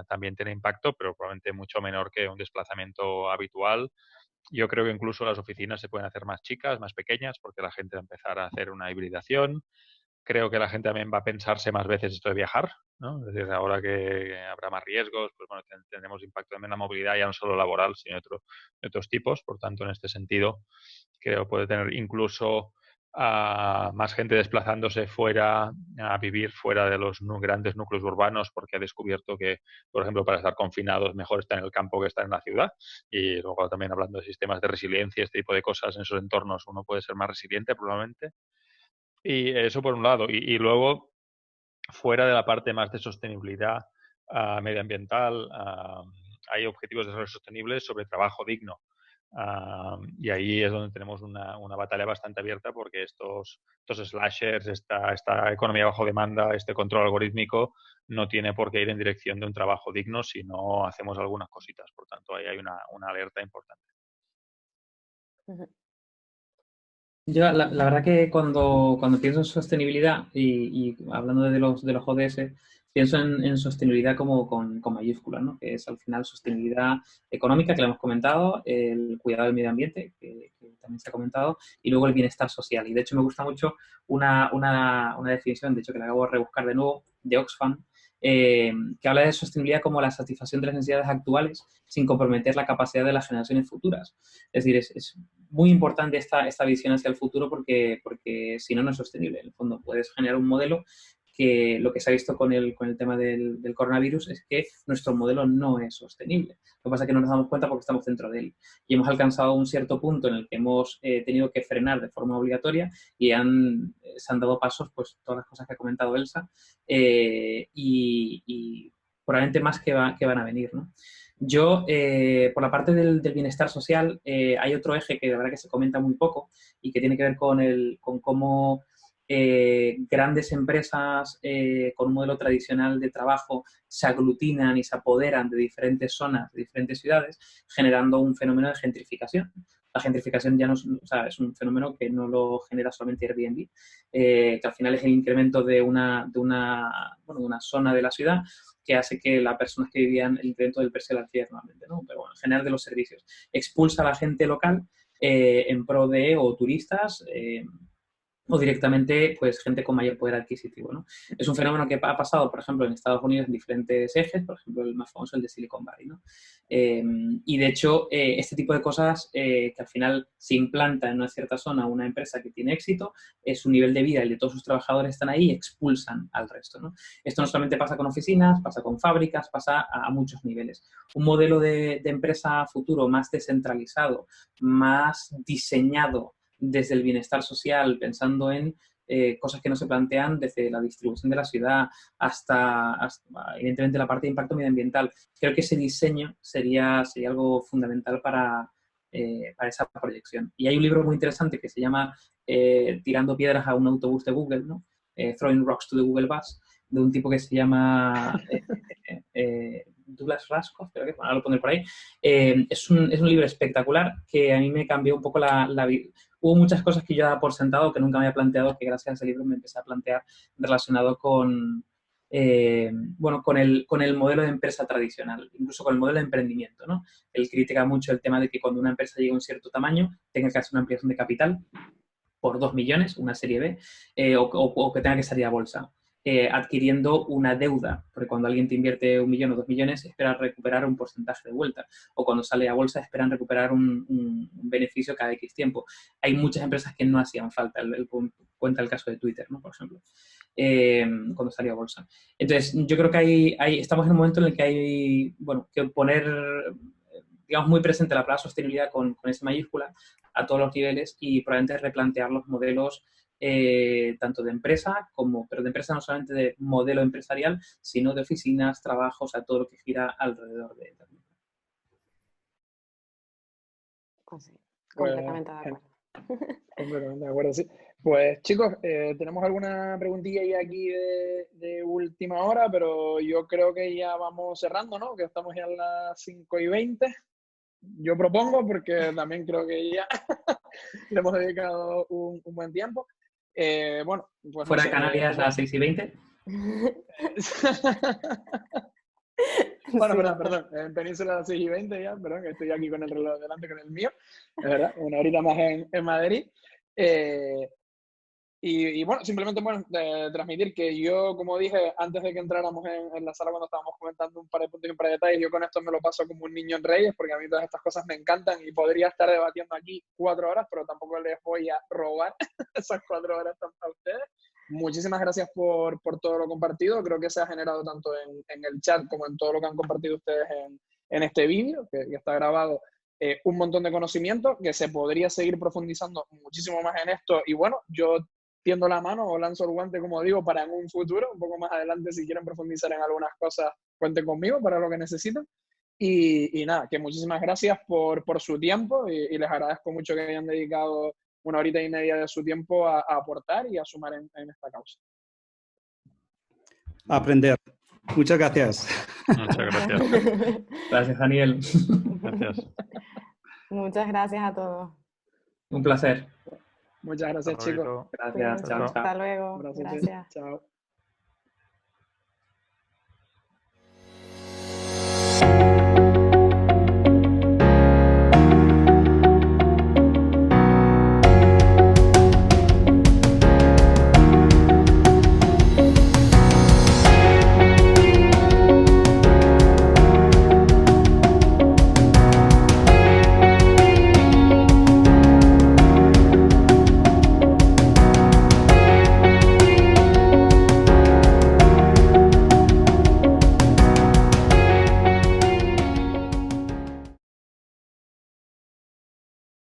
también tiene impacto, pero probablemente mucho menor que un desplazamiento habitual. Yo creo que incluso las oficinas se pueden hacer más chicas, más pequeñas, porque la gente va a empezar a hacer una hibridación. Creo que la gente también va a pensarse más veces esto de viajar, ¿no? Es decir, ahora que habrá más riesgos, pues bueno, tendremos impacto también en la movilidad, ya no solo laboral, sino de otros tipos. Por tanto, en este sentido, creo que puede tener incluso más gente desplazándose fuera, a vivir fuera de los grandes núcleos urbanos, porque ha descubierto que, por ejemplo, para estar confinados mejor estar en el campo que estar en la ciudad. Y luego también hablando de sistemas de resiliencia, este tipo de cosas en esos entornos, uno puede ser más resiliente probablemente. Y eso por un lado. Y luego, fuera de la parte más de sostenibilidad medioambiental, hay objetivos de desarrollo sostenible sobre trabajo digno. Y ahí es donde tenemos una batalla bastante abierta, porque estos slashers, esta economía bajo demanda, este control algorítmico, no tiene por qué ir en dirección de un trabajo digno si no hacemos algunas cositas. Por tanto, ahí hay una alerta importante. Yo, la verdad que cuando pienso en sostenibilidad y hablando de los ODS, pienso en sostenibilidad como con mayúsculas, ¿no? Que es al final sostenibilidad económica, que lo hemos comentado, el cuidado del medio ambiente, que también se ha comentado, y luego el bienestar social. Y de hecho me gusta mucho una definición, de hecho que la acabo de rebuscar de nuevo, de Oxfam, que habla de sostenibilidad como la satisfacción de las necesidades actuales sin comprometer la capacidad de las generaciones futuras. Es decir, es muy importante esta visión hacia el futuro porque si no, no es sostenible. En el fondo, puedes generar un modelo que lo que se ha visto con el tema del coronavirus es que nuestro modelo no es sostenible. Lo que pasa es que no nos damos cuenta porque estamos dentro de él. Y hemos alcanzado un cierto punto en el que hemos tenido que frenar de forma obligatoria y se han dado pasos, pues todas las cosas que ha comentado Elsa, y probablemente más que van a venir, ¿no? Yo, por la parte del bienestar social, hay otro eje que de verdad que se comenta muy poco y que tiene que ver con cómo grandes empresas con un modelo tradicional de trabajo se aglutinan y se apoderan de diferentes zonas, de diferentes ciudades, generando un fenómeno de gentrificación. La gentrificación ya no es, o sea, es un fenómeno que no lo genera solamente Airbnb, que al final es el incremento de una zona de la ciudad que hace que las personas que vivían el incremento del precio del alquiler normalmente, ¿no? Pero bueno, en general de los servicios. Expulsa a la gente local en pro de o turistas o directamente pues gente con mayor poder adquisitivo, ¿no? Es un fenómeno que ha pasado, por ejemplo, en Estados Unidos en diferentes ejes, por ejemplo, el más famoso, el de Silicon Valley, ¿no? Y de hecho, este tipo de cosas que al final se implanta en una cierta zona una empresa que tiene éxito, su nivel de vida y de todos sus trabajadores están ahí y expulsan al resto, ¿no? Esto no solamente pasa con oficinas, pasa con fábricas, pasa a muchos niveles. Un modelo de empresa futuro más descentralizado, más diseñado desde el bienestar social, pensando en cosas que no se plantean desde la distribución de la ciudad hasta evidentemente, la parte de impacto medioambiental. Creo que ese diseño sería algo fundamental para esa proyección. Y hay un libro muy interesante que se llama Tirando piedras a un autobús de Google, ¿no? Throwing Rocks to the Google Bus, de un tipo que se llama Douglas Rushkoff, creo que, bueno, ahora lo pondré por ahí. Es un libro espectacular que a mí me cambió un poco la vida. Hubo muchas cosas que yo daba por sentado que nunca me había planteado, que gracias a ese libro me empecé a plantear relacionado con bueno, con el modelo de empresa tradicional, incluso con el modelo de emprendimiento, ¿no? Él critica mucho el tema de que cuando una empresa llega a un cierto tamaño tenga que hacer una ampliación de capital por 2 millones, una serie B, o que tenga que salir a bolsa, adquiriendo una deuda, porque cuando alguien te invierte 1 millón o 2 millones espera recuperar un porcentaje de vuelta, o cuando sale a bolsa esperan recuperar un beneficio cada X tiempo. Hay muchas empresas que no hacían falta, cuenta el caso de Twitter, ¿no? Por ejemplo, cuando salió a bolsa. Entonces, yo creo que estamos en un momento en el que hay, bueno, que poner, digamos, muy presente la palabra sostenibilidad con S mayúscula a todos los niveles y probablemente replantear los modelos tanto de empresa pero de empresa no solamente de modelo empresarial, sino de oficinas, trabajos, a todo lo que gira alrededor de Internet. Pues sí, Pues, completamente de acuerdo. completamente de acuerdo, sí. Pues chicos, tenemos alguna preguntilla ya aquí de última hora, pero yo creo que ya vamos cerrando, ¿no? Que estamos ya a las 5:20. Yo propongo, porque también creo que ya le hemos dedicado un buen tiempo. Bueno, pues Fuera no de sé, Canarias a las 6:20. Bueno, Sí, perdón, en Península a las 6:20 ya, perdón, que estoy aquí con el reloj delante con el mío, es verdad, una horita más en Madrid. Y bueno, simplemente bueno, transmitir que yo, como dije antes de que entráramos en la sala cuando estábamos comentando un par de puntos y un par de detalles, yo con esto me lo paso como un niño en Reyes, porque a mí todas estas cosas me encantan y podría estar debatiendo aquí 4 horas, pero tampoco les voy a robar esas 4 horas a ustedes. Muchísimas gracias por todo lo compartido. Creo que se ha generado tanto en el chat como en todo lo que han compartido ustedes en este vídeo, que está grabado, un montón de conocimiento, que se podría seguir profundizando muchísimo más en esto. Y bueno, yo tiendo la mano o lanzo el guante, como digo, para en un futuro, un poco más adelante, si quieren profundizar en algunas cosas, cuenten conmigo para lo que necesiten. Y nada, que muchísimas gracias por su tiempo y les agradezco mucho que hayan dedicado 1 horita y media de su tiempo a aportar y a sumar en esta causa. Aprender. Muchas gracias. Muchas gracias. Gracias, Daniel. Gracias. Muchas gracias a todos. Un placer. Muchas gracias, chicos. Gracias. Chao, chao. Hasta luego. Abrazote. Gracias. Chao.